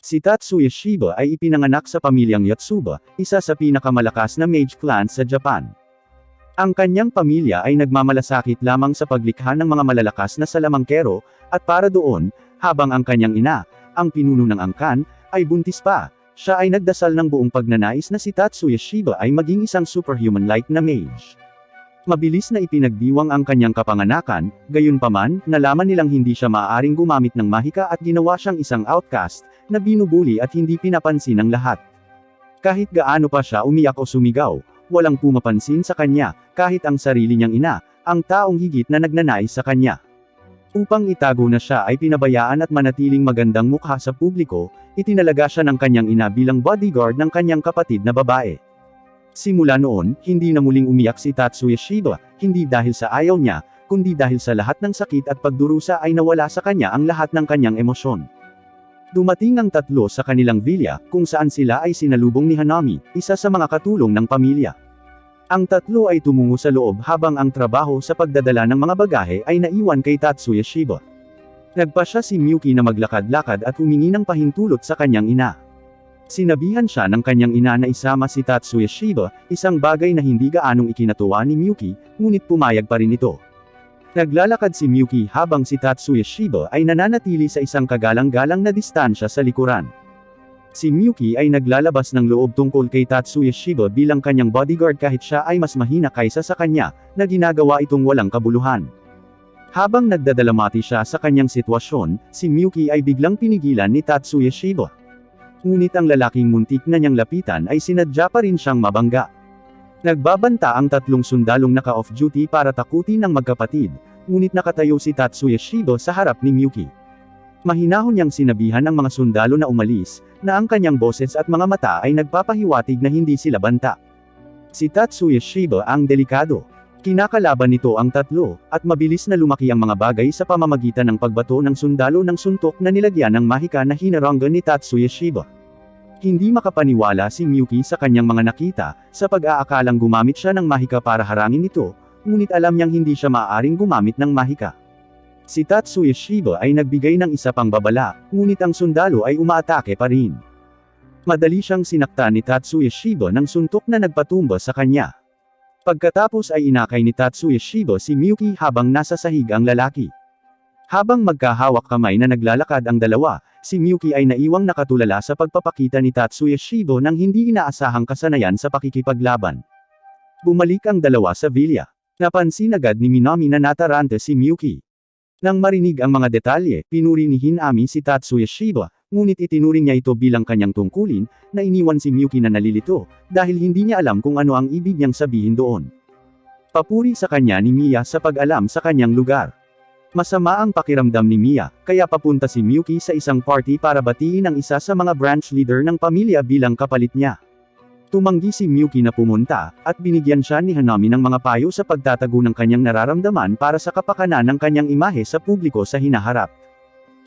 Si Tatsuya Shiba ay ipinanganak sa pamilyang Yotsuba, isa sa pinakamalakas na mage clan sa Japan. Ang kanyang pamilya ay nagmamalasakit lamang sa paglikha ng mga malalakas na salamangkero, at para doon, habang ang kanyang ina, ang pinuno ng angkan, ay buntis pa, siya ay nagdasal ng buong pagnanais na si Tatsuya Shiba ay maging isang superhuman-like na mage. Mabilis na ipinagdiwang ang kanyang kapanganakan, gayunpaman, nalaman nilang hindi siya maaaring gumamit ng mahika at ginawa siyang isang outcast, na binubuli at hindi pinapansin ng lahat. Kahit gaano pa siya umiyak o sumigaw, walang pumapansin sa kanya, kahit ang sarili niyang ina, ang taong higit na nagnanais sa kanya. Upang itago na siya ay pinabayaan at manatiling magandang mukha sa publiko, itinalaga siya ng kanyang ina bilang bodyguard ng kanyang kapatid na babae. Simula noon, hindi na muling umiyak si Tatsuya Shiba, hindi dahil sa ayaw niya, kundi dahil sa lahat ng sakit at pagdurusa ay nawala sa kanya ang lahat ng kanyang emosyon. Dumating ang tatlo sa kanilang villa, kung saan sila ay sinalubong ni Hanami, isa sa mga katulong ng pamilya. Ang tatlo ay tumungo sa loob habang ang trabaho sa pagdadala ng mga bagahe ay naiwan kay Tatsuya Shiba. Nagpa siya si Miyuki na maglakad-lakad at humingi ng pahintulot sa kanyang ina. Sinabihan siya ng kanyang ina na isama si Tatsuya Shiba, isang bagay na hindi gaanong ikinatuwa ni Miyuki, ngunit pumayag pa rin ito. Naglalakad si Miyuki habang si Tatsuya Shiba ay nananatili sa isang kagalang-galang na distansya sa likuran. Si Miyuki ay naglalabas ng loob tungkol kay Tatsuya Shiba bilang kanyang bodyguard kahit siya ay mas mahina kaysa sa kanya, na ginagawa itong walang kabuluhan. Habang nagdadalamati siya sa kanyang sitwasyon, si Miyuki ay biglang pinigilan ni Tatsuya Shiba. Ngunit ang lalaking muntik na niyang lapitan ay sinadya pa rin siyang mabangga. Nagbabanta ang tatlong sundalong naka-off duty para takutin ang magkapatid, ngunit nakatayo si Tatsuya Shiba sa harap ni Miyuki. Mahinahon niyang sinabihan ang mga sundalo na umalis, na ang kanyang boses at mga mata ay nagpapahiwatig na hindi sila banta. Si Tatsuya Shiba ang delikado. Kinakalaban nito ang tatlo, at mabilis na lumaki ang mga bagay sa pamamagitan ng pagbato ng sundalo ng suntok na nilagyan ng mahika na hinarangga ni Tatsuya Shiba. Hindi makapaniwala si Miyuki sa kanyang mga nakita, sa pag-aakalang gumamit siya ng mahika para harangin ito, ngunit alam niyang hindi siya maaaring gumamit ng mahika. Si Tatsuya Shiba ay nagbigay ng isa pang babala, ngunit ang sundalo ay umaatake pa rin. Madali siyang sinaktan ni Tatsuya Shiba ng suntok na nagpatumba sa kanya. Pagkatapos ay inakay ni Tatsuya Shiba si Miyuki habang nasa sahig ang lalaki. Habang magkahawak kamay na naglalakad ang dalawa, si Miyuki ay naiwang nakatulala sa pagpapakita ni Tatsuya Shiba ng hindi inaasahang kasanayan sa pakikipaglaban. Bumalik ang dalawa sa villa. Napansin agad ni Minami na natarante si Miyuki. Nang marinig ang mga detalye, pinuri ni Hinami si Tatsuya Shiba, ngunit itinuring niya ito bilang kanyang tungkulin, na iniwan si Miyuki na nalilito, dahil hindi niya alam kung ano ang ibig niyang sabihin doon. Papuri sa kanya ni Miya sa pag-alam sa kanyang lugar. Masama ang pakiramdam ni Miya, kaya papunta si Miyuki sa isang party para batiin ang isa sa mga branch leader ng pamilya bilang kapalit niya. Tumanggi si Miyuki na pumunta, at binigyan siya ni Hanami ng mga payo sa pagtatago ng kanyang nararamdaman para sa kapakanan ng kanyang imahe sa publiko sa hinaharap.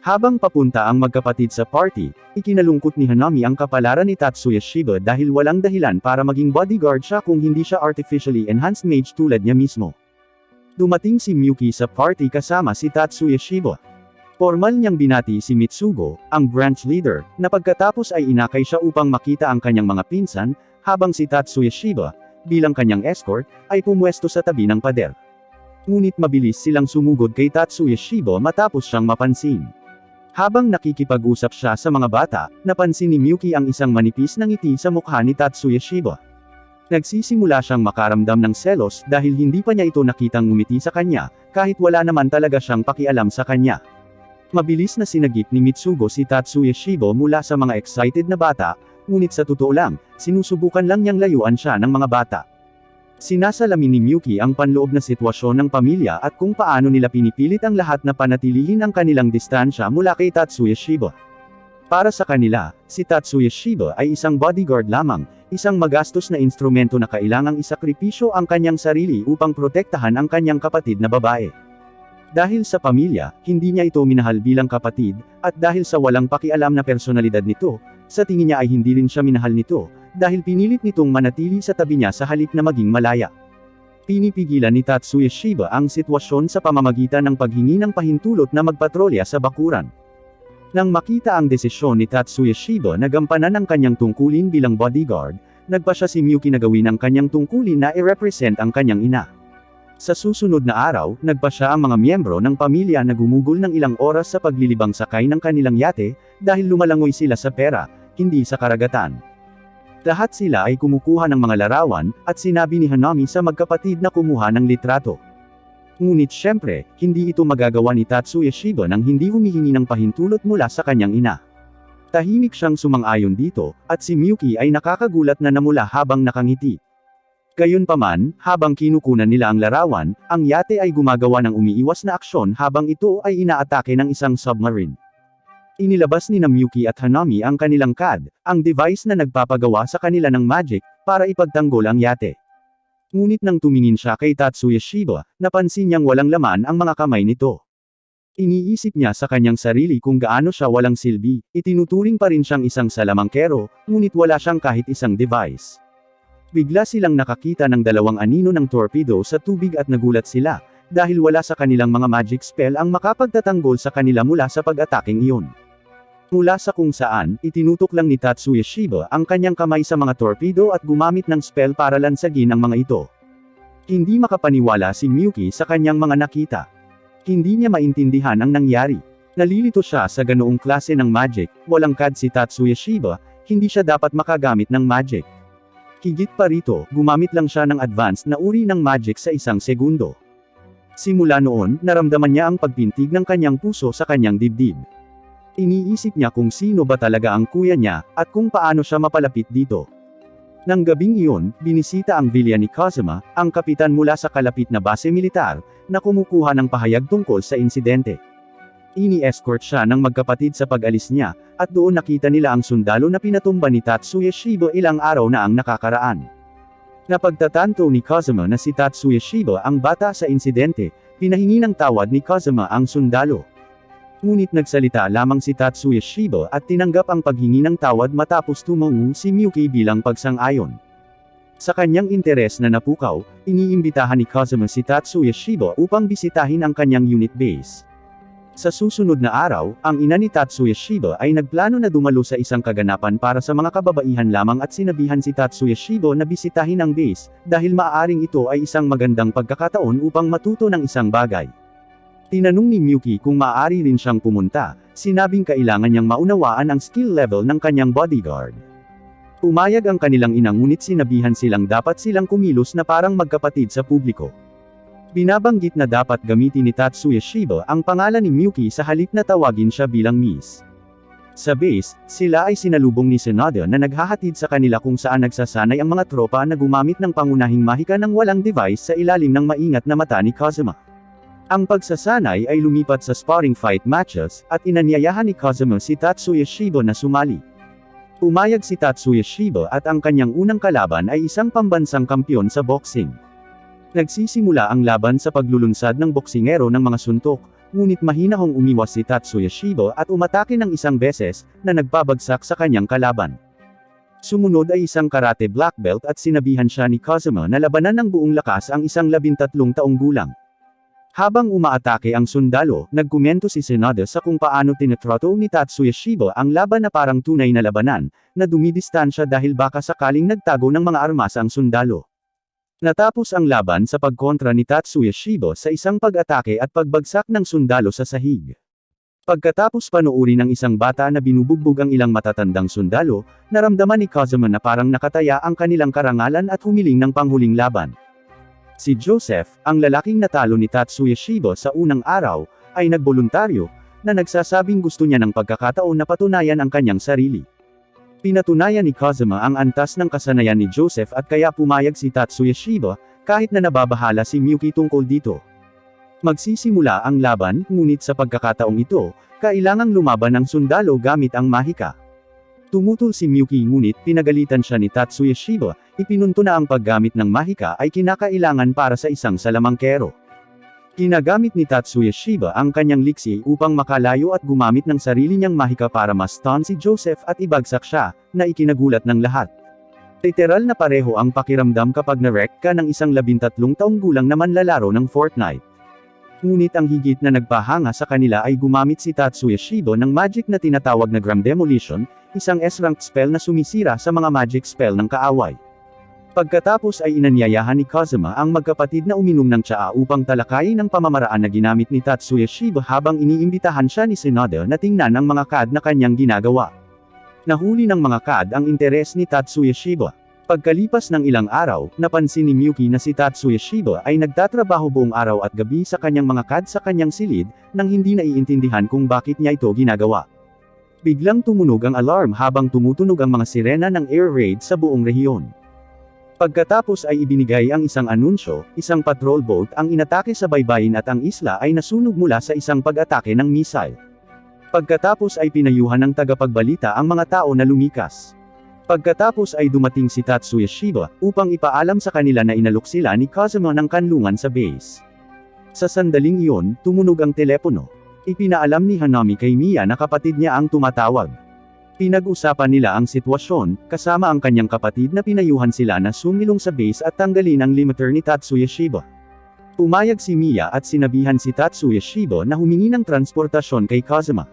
Habang papunta ang magkapatid sa party, ikinalungkot ni Hanami ang kapalaran ni Tatsuya Shiba dahil walang dahilan para maging bodyguard siya kung hindi siya artificially enhanced mage tulad niya mismo. Dumating si Miyuki sa party kasama si Tatsuya Shiba. Formal niyang binati si Mitsugo, ang branch leader, na pagkatapos ay inakay siya upang makita ang kanyang mga pinsan, habang si Tatsuya Shiba, bilang kanyang escort, ay pumwesto sa tabi ng pader. Ngunit mabilis silang sumugod kay Tatsuya Shiba matapos siyang mapansin. Habang nakikipag-usap siya sa mga bata, napansin ni Miyuki ang isang manipis na ngiti sa mukha ni Tatsuya Shiba. Nagsisimula siyang makaramdam ng selos dahil hindi pa niya ito nakitang ngumiti sa kanya, kahit wala naman talaga siyang pakialam sa kanya. Mabilis na sinagip ni Mitsugo si Tatsuya Shiba mula sa mga excited na bata, ngunit sa totoo lang, sinusubukan lang niyang layuan siya ng mga bata. Sinasalamin ni Miyuki ang panloob na sitwasyon ng pamilya at kung paano nila pinipilit ang lahat na panatilihin ang kanilang distansya mula kay Tatsuya Shiba. Para sa kanila, si Tatsuya Shiba ay isang bodyguard lamang, isang magastos na instrumento na kailangang isakripisyo ang kanyang sarili upang protektahan ang kanyang kapatid na babae. Dahil sa pamilya, hindi niya ito minahal bilang kapatid, at dahil sa walang pakialam na personalidad nito, sa tingin niya ay hindi rin siya minahal nito, dahil pinilit nitong manatili sa tabi niya sa halip na maging malaya. Pinipigilan ni Tatsuya Shiba ang sitwasyon sa pamamagitan ng paghingi ng pahintulot na magpatrolya sa bakuran. Nang makita ang desisyon ni Tatsuya Shiba na gampanan ang kanyang tungkulin bilang bodyguard, nagpa siya si Miyuki na gawin ang kanyang tungkulin na i-represent ang kanyang ina. Sa susunod na araw, nagpa siya ang mga miyembro ng pamilya na gumugol ng ilang oras sa paglilibang sakay ng kanilang yate, dahil lumalangoy sila sa pera, hindi sa karagatan. Lahat sila ay kumukuha ng mga larawan, at sinabi ni Hanami sa magkapatid na kumuha ng litrato. Ngunit syempre, hindi ito magagawa ni Tatsuya Shiba nang hindi humihingi ng pahintulot mula sa kanyang ina. Tahimik siyang sumang-ayon dito, at si Miyuki ay nakakagulat na namula habang nakangiti. Gayunpaman, habang kinukunan nila ang larawan, ang yate ay gumagawa ng umiiwas na aksyon habang ito ay inaatake ng isang submarine. Inilabas ni Miyuki at Hanami ang kanilang CAD, ang device na nagpapagawa sa kanila ng magic, para ipagtanggol ang yate. Ngunit nang tumingin siya kay Tatsuya Shiba, napansin niyang walang laman ang mga kamay nito. Iniisip niya sa kanyang sarili kung gaano siya walang silbi, itinuturing pa rin siyang isang salamangkero, ngunit wala siyang kahit isang device. Bigla silang nakakita ng dalawang anino ng torpedo sa tubig at nagulat sila, dahil wala sa kanilang mga magic spell ang makapagtatanggol sa kanila mula sa pag-ataking iyon. Mula sa kung saan, itinutok lang ni Tatsuya Shiba ang kanyang kamay sa mga torpedo at gumamit ng spell para lansagin ang mga ito. Hindi makapaniwala si Miyuki sa kanyang mga nakita. Hindi niya maintindihan ang nangyari. Nalilito siya sa ganoong klase ng magic, walang CAD si Tatsuya Shiba, hindi siya dapat makagamit ng magic. Higit pa rito, gumamit lang siya ng advanced na uri ng magic sa isang segundo. Simula noon, naramdaman niya ang pagpintig ng kanyang puso sa kanyang dibdib. Iniisip niya kung sino ba talaga ang kuya niya, at kung paano siya mapalapit dito. Nang gabing iyon, binisita ang villa ni Kazuma, ang kapitan mula sa kalapit na base militar, na kumukuha ng pahayag tungkol sa insidente. Ini-escort siya ng magkapatid sa pag-alis niya, at doon nakita nila ang sundalo na pinatumba ni Tatsuya Shiba ilang araw na ang nakakaraan. Napagtatanto ni Kazuma na si Tatsuya Shiba ang bata sa insidente, pinahingi ng tawad ni Kazuma ang sundalo. Ngunit nagsalita lamang si Tatsuya Shiba at tinanggap ang paghingi ng tawad matapos tumango si Miyuki bilang pagsang-ayon. Sa kanyang interes na napukaw, iniimbitahan ni Kazuma si Tatsuya Shiba upang bisitahin ang kanyang unit base. Sa susunod na araw, ang ina ni Tatsuya Shiba ay nagplano na dumalo sa isang kaganapan para sa mga kababaihan lamang at sinabihan si Tatsuya Shiba na bisitahin ang base, dahil maaaring ito ay isang magandang pagkakataon upang matuto ng isang bagay. Tinanong ni Miyuki kung maaari rin siyang pumunta, sinabing kailangan niyang maunawaan ang skill level ng kanyang bodyguard. Pumayag ang kanilang ina ngunit sinabihan silang dapat silang kumilos na parang magkapatid sa publiko. Binabanggit na dapat gamitin ni Tatsuya Shiba ang pangalan ni Miyuki sa halip na tawagin siya bilang Miss. Sa base, sila ay sinalubong ni Tsunade na naghahatid sa kanila kung saan nagsasanay ang mga tropa na gumamit ng pangunahing mahika ng walang device sa ilalim ng maingat na mata ni Kazuma. Ang pagsasanay ay lumipat sa sparring fight matches, at inanyayahan ni Kazuma si Tatsuya Shiba na sumali. Pumayag si Tatsuya Shiba at ang kanyang unang kalaban ay isang pambansang kampyon sa boxing. Nagsisimula ang laban sa paglulunsad ng boksingero ng mga suntok, ngunit mahinahong umiwas si Tatsuya Shiba at umatake ng isang beses, na nagpabagsak sa kanyang kalaban. Sumunod ay isang karate black belt at sinabihan siya ni Kazuma na labanan ng buong lakas ang isang 13 taong gulang. Habang umaatake ang sundalo, nagkomento si Tsunade sa kung paano tinatrato ni Tatsuya Shiba ang laban na parang tunay na labanan, na dumidistansya dahil baka sakaling nagtago ng mga armas ang sundalo. Natapos ang laban sa pagkontra ni Tatsuya Shiba sa isang pag-atake at pagbagsak ng sundalo sa sahig. Pagkatapos panuuri ng isang bata na binubugbog ang ilang matatandang sundalo, naramdaman ni Kazuma na parang nakataya ang kanilang karangalan at humiling ng panghuling laban. Si Joseph, ang lalaking natalo ni Tatsuya Shiba sa unang araw, ay nagboluntaryo, na nagsasabing gusto niya ng pagkakataon na patunayan ang kanyang sarili. Pinatunayan ni Kazuma ang antas ng kasanayan ni Joseph at kaya pumayag si Tatsuya Shiba, kahit na nababahala si Miyuki tungkol dito. Magsisimula ang laban, ngunit sa pagkakataong ito, kailangang lumaban ang sundalo gamit ang mahika. Tumutol si Miyuki ngunit pinagalitan siya ni Tatsuya Shiba, ipinunto na ang paggamit ng mahika ay kinakailangan para sa isang salamangkero. Ginagamit ni Tatsuya Shiba ang kanyang liksi upang makalayo at gumamit ng sarili niyang mahika para ma-stun si Joseph at ibagsak siya, na ikinagulat ng lahat. Literal na pareho ang pakiramdam kapag na-wreck ka ng isang 13 taong gulang na manlalaro ng Fortnite. Ngunit ang higit na nagpahanga sa kanila ay gumamit si Tatsuya Shiba ng magic na tinatawag na Gram Demolition, isang S-ranked spell na sumisira sa mga magic spell ng kaaway. Pagkatapos ay inanyayahan ni Kazuma ang magkapatid na uminom ng tsaa upang talakayin ang pamamaraan na ginamit ni Tatsuya Shiba habang iniimbitahan siya ni Tsunade na tingnan ang mga CAD na kanyang ginagawa. Nahuli ng mga CAD ang interes ni Tatsuya Shiba. Pagkalipas ng ilang araw, napansin ni Miyuki na si Tatsuya Shiba ay nagtatrabaho buong araw at gabi sa kanyang mga CAD sa kanyang silid, nang hindi naiintindihan kung bakit niya ito ginagawa. Biglang tumunog ang alarm habang tumutunog ang mga sirena ng air raid sa buong rehiyon. Pagkatapos ay ibinigay ang isang anunsyo, isang patrol boat ang inatake sa baybayin at ang isla ay nasunog mula sa isang pag-atake ng missile. Pagkatapos ay pinayuhan ng tagapagbalita ang mga tao na lumikas. Pagkatapos ay dumating si Tatsuya Shiba, upang ipaalam sa kanila na inalok sila ni Kazuma ng kanlungan sa base. Sa sandaling iyon, tumunog ang telepono. Ipinaalam ni Hanami kay Miya na kapatid niya ang tumatawag. Pinag-usapan nila ang sitwasyon, kasama ang kanyang kapatid na pinayuhan sila na sumilong sa base at tanggalin ang limiter ni Tatsuya Shiba. Pumayag si Miya at sinabihan si Tatsuya Shiba na humingi ng transportasyon kay Kazuma.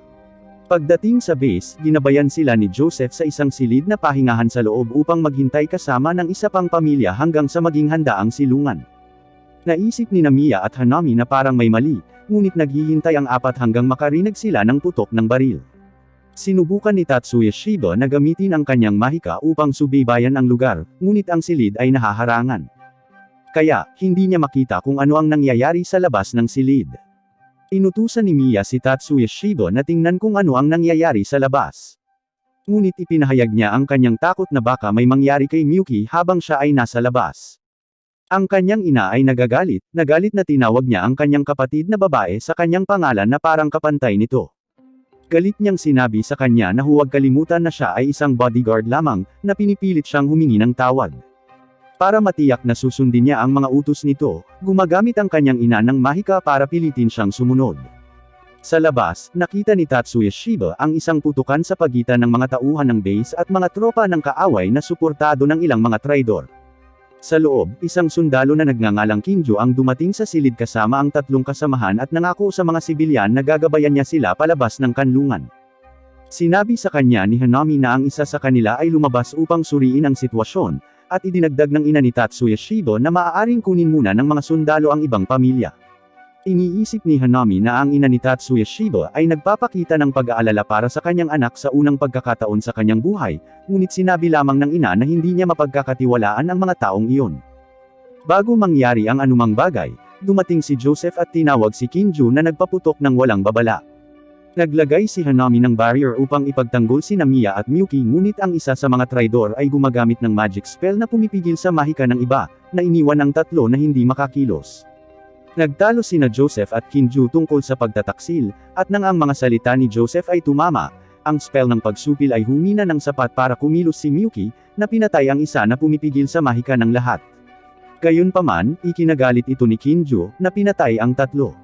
Pagdating sa base, ginabayan sila ni Joseph sa isang silid na pahingahan sa loob upang maghintay kasama ng isa pang pamilya hanggang sa maging handa ang silungan. Naisip ni Miya at Hanami na parang may mali, ngunit naghihintay ang apat hanggang makarinig sila ng putok ng baril. Sinubukan ni Tatsuya Shiba na gamitin ang kanyang mahika upang subaybayan ang lugar, ngunit ang silid ay nahaharangan. Kaya, hindi niya makita kung ano ang nangyayari sa labas ng silid. Inutusan ni Miya si Tatsuya Shiba na tingnan kung ano ang nangyayari sa labas. Ngunit ipinahayag niya ang kanyang takot na baka may mangyari kay Miyuki habang siya ay nasa labas. Ang kanyang ina ay nagalit na tinawag niya ang kanyang kapatid na babae sa kanyang pangalan na parang kapantay nito. Galit niyang sinabi sa kanya na huwag kalimutan na siya ay isang bodyguard lamang, na pinipilit siyang humingi ng tawad. Para matiyak na susundin niya ang mga utos nito, gumagamit ang kanyang ina ng mahika para pilitin siyang sumunod. Sa labas, nakita ni Tatsuya Shiba ang isang putukan sa pagitan ng mga tauhan ng base at mga tropa ng kaaway na suportado ng ilang mga traidor. Sa loob, isang sundalo na nagngangalang Kinju ang dumating sa silid kasama ang tatlong kasamahan at nangako sa mga sibilyan na gagabayan niya sila palabas ng kanlungan. Sinabi sa kanya ni Hanami na ang isa sa kanila ay lumabas upang suriin ang sitwasyon, at idinagdag ng ina ni Tatsuya Shiba na maaaring kunin muna ng mga sundalo ang ibang pamilya. Iniisip ni Hanami na ang ina ni Tatsuya Shiba ay nagpapakita ng pag-aalala para sa kanyang anak sa unang pagkakataon sa kanyang buhay, ngunit sinabi lamang ng ina na hindi niya mapagkakatiwalaan ang mga taong iyon. Bago mangyari ang anumang bagay, dumating si Joseph at tinawag si Kinju na nagpaputok ng walang babala. Naglagay si Hanami ng barrier upang ipagtanggol sina Miya at Miyuki, ngunit ang isa sa mga traidor ay gumagamit ng magic spell na pumipigil sa mahika ng iba, na iniwan ang tatlo na hindi makakilos. Nagtalo sina Joseph at Kinju tungkol sa pagtataksil, at nang ang mga salita ni Joseph ay tumama, ang spell ng pagsupil ay humina ng sapat para kumilos si Miyuki, na pinatay ang isa na pumipigil sa mahika ng lahat. Gayunpaman, ikinagalit ito ni Kinju, na pinatay ang tatlo.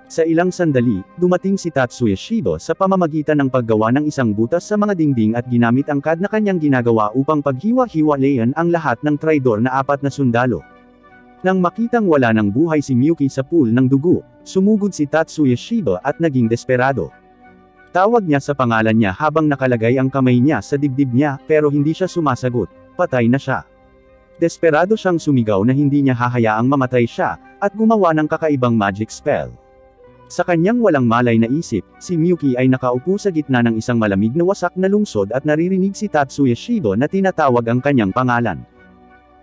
Sa ilang sandali, dumating si Tatsuya Shiba sa pamamagitan ng paggawa ng isang butas sa mga dingding at ginamit ang CAD na kanyang ginagawa upang paghiwa-hiwalayan ang lahat ng traidor na apat na sundalo. Nang makitang wala ng buhay si Miyuki sa pool ng dugo, sumugod si Tatsuya Shiba at naging desperado. Tawag niya sa pangalan niya habang nakalagay ang kamay niya sa dibdib niya, pero hindi siya sumasagot, patay na siya. Desperado siyang sumigaw na hindi niya hahayaang mamatay siya, at gumawa ng kakaibang magic spell. Sa kanyang walang malay na isip, si Miyuki ay nakaupo sa gitna ng isang malamig na wasak na lungsod at naririnig si Tatsuya Shiba na tinatawag ang kanyang pangalan.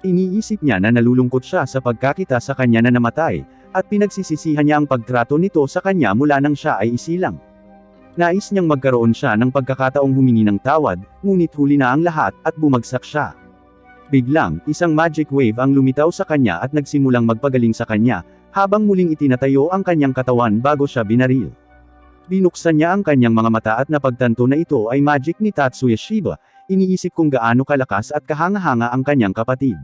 Iniisip niya na nalulungkot siya sa pagkakita sa kanya na namatay, at pinagsisisihan niya ang pagtrato nito sa kanya mula nang siya ay isilang. Nais niyang magkaroon siya ng pagkakataong humingi ng tawad, ngunit huli na ang lahat, at bumagsak siya. Biglang, isang magic wave ang lumitaw sa kanya at nagsimulang magpagaling sa kanya, habang muling itinatayo ang kanyang katawan bago siya binaril. Binuksan niya ang kanyang mga mata at napagtanto na ito ay magic ni Tatsuya Shiba. Iniisip kung gaano kalakas at kahanga-hanga ang kanyang kapatid.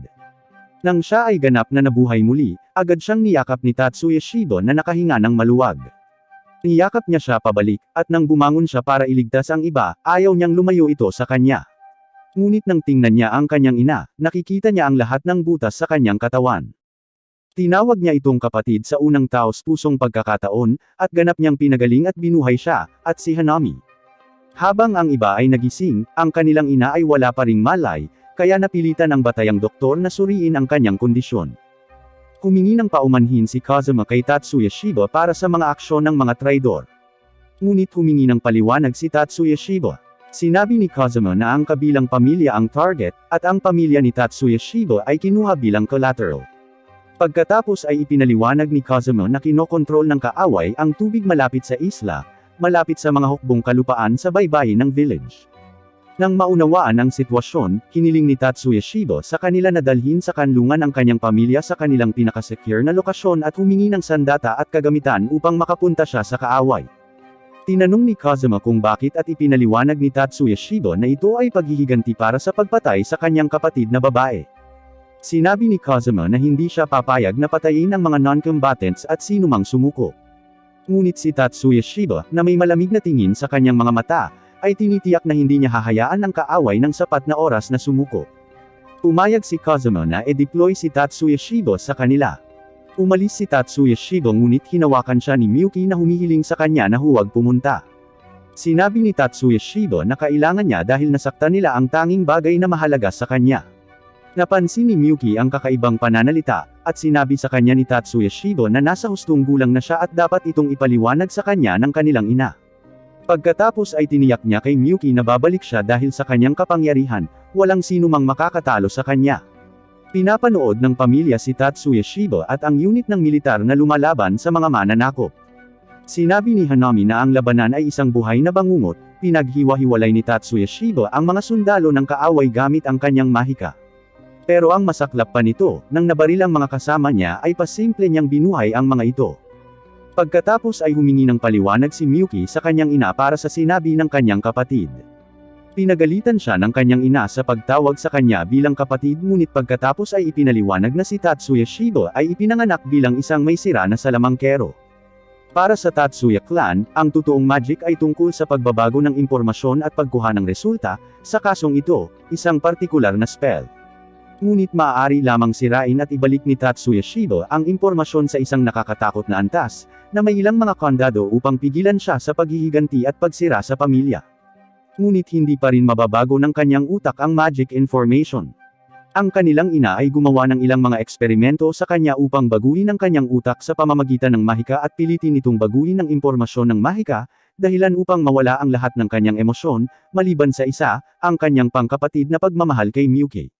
Nang siya ay ganap na nabuhay muli, agad siyang niyakap ni Tatsuya Shiba na nakahinga ng maluwag. Niyakap niya siya pabalik, at nang bumangon siya para iligtas ang iba, ayaw niyang lumayo ito sa kanya. Ngunit nang tingnan niya ang kanyang ina, nakikita niya ang lahat ng butas sa kanyang katawan. Tinawag niya itong kapatid sa unang taos-pusong pagkakataon, at ganap niyang pinagaling at binuhay siya, at si Hanami. Habang ang iba ay nagising, ang kanilang ina ay wala pa ring malay, kaya napilitan ang batayang doktor na suriin ang kanyang kondisyon. Humingi ng paumanhin si Kazuma kay Tatsuya Shiba para sa mga aksyon ng mga traidor. Ngunit humingi ng paliwanag si Tatsuya Shiba. Sinabi ni Kazuma na ang kabilang pamilya ang target, at ang pamilya ni Tatsuya Shiba ay kinuha bilang collateral. Pagkatapos ay ipinaliwanag ni Kazuma na kinokontrol ng kaaway ang tubig malapit sa isla, malapit sa mga hukbong kalupaan sa baybayin ng village. Nang maunawaan ang sitwasyon, hiniling ni Tatsuya Shiba sa kanila na dalhin sa kanlungan ang kanyang pamilya sa kanilang pinakasecure na lokasyon at humingi ng sandata at kagamitan upang makapunta siya sa kaaway. Tinanong ni Kazuma kung bakit at ipinaliwanag ni Tatsuya Shiba na ito ay paghihiganti para sa pagpatay sa kanyang kapatid na babae. Sinabi ni Kazuma na hindi siya papayag na patayin ang mga non-combatants at sinumang sumuko. Ngunit si Tatsuya Shiba, na may malamig na tingin sa kanyang mga mata, ay tinitiyak na hindi niya hahayaan ang kaaway ng sapat na oras na sumuko. Pumayag si Kazuma na e-deploy si Tatsuya Shiba sa kanila. Umalis si Tatsuya Shiba ngunit hinawakan siya ni Miyuki na humihiling sa kanya na huwag pumunta. Sinabi ni Tatsuya Shiba na kailangan niya dahil nasaktan nila ang tanging bagay na mahalaga sa kanya. Napansin ni Miyuki ang kakaibang pananalita, at sinabi sa kanya ni Tatsuya Shiba na nasa hustong gulang na siya at dapat itong ipaliwanag sa kanya ng kanilang ina. Pagkatapos ay tiniyak niya kay Miyuki na babalik siya dahil sa kanyang kapangyarihan, walang sinumang makakatalo sa kanya. Pinapanood ng pamilya si Tatsuya Shiba at ang unit ng militar na lumalaban sa mga mananakop. Sinabi ni Hanami na ang labanan ay isang buhay na bangungot, pinaghiwa-hiwalay ni Tatsuya Shiba ang mga sundalo ng kaaway gamit ang kanyang mahika. Pero ang masaklap pa nito, nang nabaril ang mga kasama niya ay pasimple niyang binuhay ang mga ito. Pagkatapos ay humingi ng paliwanag si Miyuki sa kanyang ina para sa sinabi ng kanyang kapatid. Pinagalitan siya ng kanyang ina sa pagtawag sa kanya bilang kapatid ngunit pagkatapos ay ipinaliwanag na si Tatsuya Shiba ay ipinanganak bilang isang may sira na salamangkero. Para sa Tatsuya clan, ang totoong magic ay tungkol sa pagbabago ng impormasyon at pagkuha ng resulta, sa kasong ito, isang partikular na spell. Ngunit maaari lamang sirain at ibalik ni Tatsuya Shiba ang impormasyon sa isang nakakatakot na antas, na may ilang mga kandado upang pigilan siya sa paghihiganti at pagsira sa pamilya. Ngunit hindi pa rin mababago ng kanyang utak ang magic information. Ang kanilang ina ay gumawa ng ilang mga eksperimento sa kanya upang baguhin ang kanyang utak sa pamamagitan ng mahika at pilitin itong baguhin ang impormasyon ng mahika, dahilan upang mawala ang lahat ng kanyang emosyon, maliban sa isa, ang kanyang pangkapatid na pagmamahal kay Miyuki.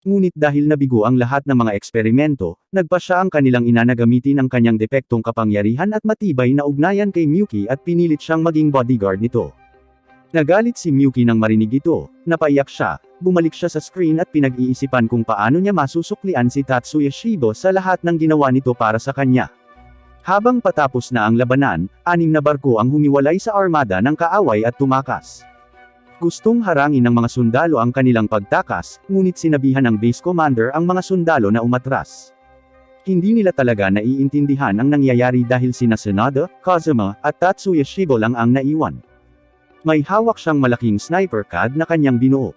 Ngunit dahil nabigo ang lahat ng mga eksperimento, nagpa siya ang kanilang ina na gamitin ang kanyang depektong kapangyarihan at matibay na ugnayan kay Miyuki at pinilit siyang maging bodyguard nito. Nagalit si Miyuki nang marinig ito, napaiyak siya, bumalik siya sa screen at pinag-iisipan kung paano niya masusuklian si Tatsuya Shiba sa lahat ng ginawa nito para sa kanya. Habang patapos na ang labanan, 6 na barko ang humiwalay sa armada ng kaaway at tumakas. Gustong harangin ng mga sundalo ang kanilang pagtakas, ngunit sinabihan ng base commander ang mga sundalo na umatras. Hindi nila talaga naiintindihan ang nangyayari dahil sina Sanada, Kazuma, at Tatsuya Shiba lang ang naiwan. May hawak siyang malaking sniper CAD na kanyang binuo.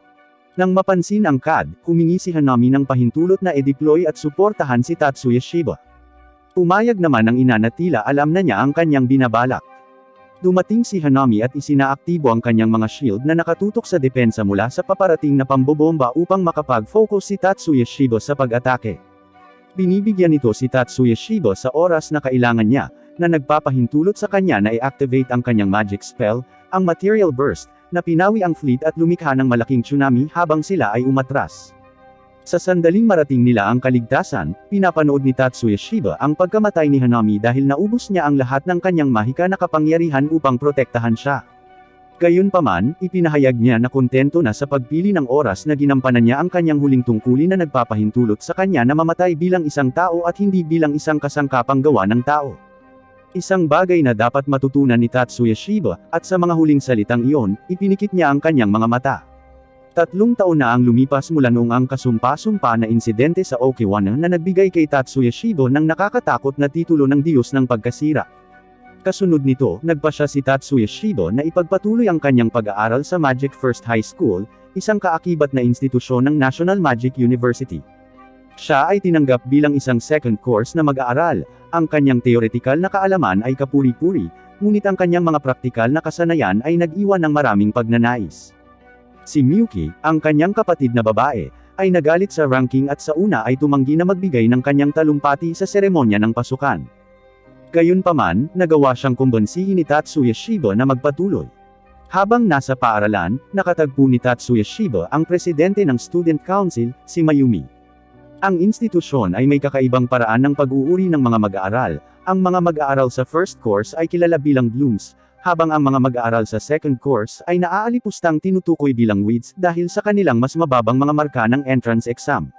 Nang mapansin ang CAD, humingi si Hanami ng pahintulot na e-deploy at suportahan si Tatsuya Shiba. Pumayag naman ang ina na tila alam na niya ang kanyang binabalak. Dumating si Hanami at isinaaktibo ang kanyang mga shield na nakatutok sa depensa mula sa paparating na pambobomba upang makapag-focus si Tatsuya Shiba sa pag-atake. Binibigyan nito si Tatsuya Shiba sa oras na kailangan niya, na nagpapahintulot sa kanya na i-activate ang kanyang magic spell, ang Material Burst, na pinawi ang fleet at lumikha ng malaking tsunami habang sila ay umatras. Sa sandaling marating nila ang kaligtasan, pinapanood ni Tatsuya Shiba ang pagkamatay ni Hanami dahil naubos niya ang lahat ng kanyang mahika na kapangyarihan upang protektahan siya. Gayunpaman, ipinahayag niya na kontento na sa pagpili ng oras na ginampanan niya ang kanyang huling tungkulin na nagpapahintulot sa kanya na mamatay bilang isang tao at hindi bilang isang kasangkapang gawa ng tao. Isang bagay na dapat matutunan ni Tatsuya Shiba, at sa mga huling salitang iyon, ipinikit niya ang kanyang mga mata. 3 taon na ang lumipas mula noong ang kasumpa-sumpa na insidente sa Okiwana na nagbigay kay Tatsuya Shiba ng nakakatakot na titulo ng Diyos ng Pagkasira. Kasunod nito, nagpasya si Tatsuya Shiba na ipagpatuloy ang kanyang pag-aaral sa Magic First High School, isang kaakibat na institusyon ng National Magic University. Siya ay tinanggap bilang isang second course na mag-aaral. Ang kanyang teoretikal na kaalaman ay kapuri-puri, ngunit ang kanyang mga praktikal na kasanayan ay nag-iwan ng maraming pagnanais. Si Miyuki, ang kanyang kapatid na babae, ay nagalit sa ranking at sa una ay tumanggi na magbigay ng kanyang talumpati sa seremonya ng pasukan. Gayunpaman, nagawa siyang kumbensihin ni Tatsuya Shiba na magpatuloy. Habang nasa paaralan, nakatagpo ni Tatsuya Shiba ang presidente ng Student Council, si Mayumi. Ang institusyon ay may kakaibang paraan ng pag-uuri ng mga mag-aaral. Ang mga mag-aaral sa first course ay kilala bilang blooms, habang ang mga mag-aaral sa second course ay naaalipustang tinutukoy bilang weeds dahil sa kanilang mas mababang mga marka ng entrance exam.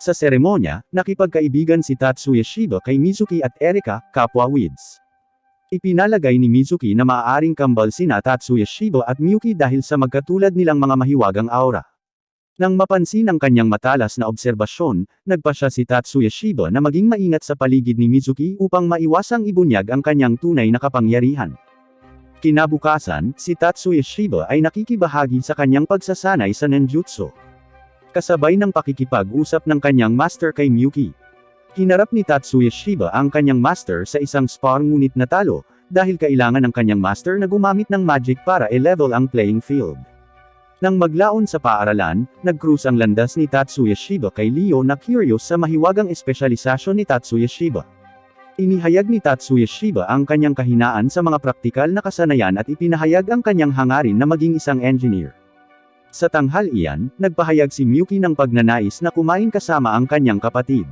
Sa seremonya, nakipagkaibigan si Tatsuya Shiba kay Mizuki at Erika, kapwa weeds. Ipinalagay ni Mizuki na maaaring kambal sina Tatsuya Shiba at Miyuki dahil sa magkatulad nilang mga mahiwagang aura. Nang mapansin ang kanyang matalas na obserbasyon, nagpa siya si Tatsuya Shiba na maging maingat sa paligid ni Mizuki upang maiwasang ibunyag ang kanyang tunay na kapangyarihan. Kinabukasan, si Tatsuya Shiba ay nakikibahagi sa kanyang pagsasanay sa ninjutsu. Kasabay ng pakikipag-usap ng kanyang master kay Miyuki. Hinarap ni Tatsuya Shiba ang kanyang master sa isang spar ngunit natalo, dahil kailangan ng kanyang master na gumamit ng magic para i-level ang playing field. Nang maglaon sa paaralan, nag-cruise ang landas ni Tatsuya Shiba kay Leo na curious sa mahiwagang espesyalisasyon ni Tatsuya Shiba. Inihayag ni Tatsuya Shiba ang kanyang kahinaan sa mga praktikal na kasanayan at ipinahayag ang kanyang hangarin na maging isang engineer. Sa tanghalian, nagpahayag si Miyuki ng pagnanais na kumain kasama ang kanyang kapatid.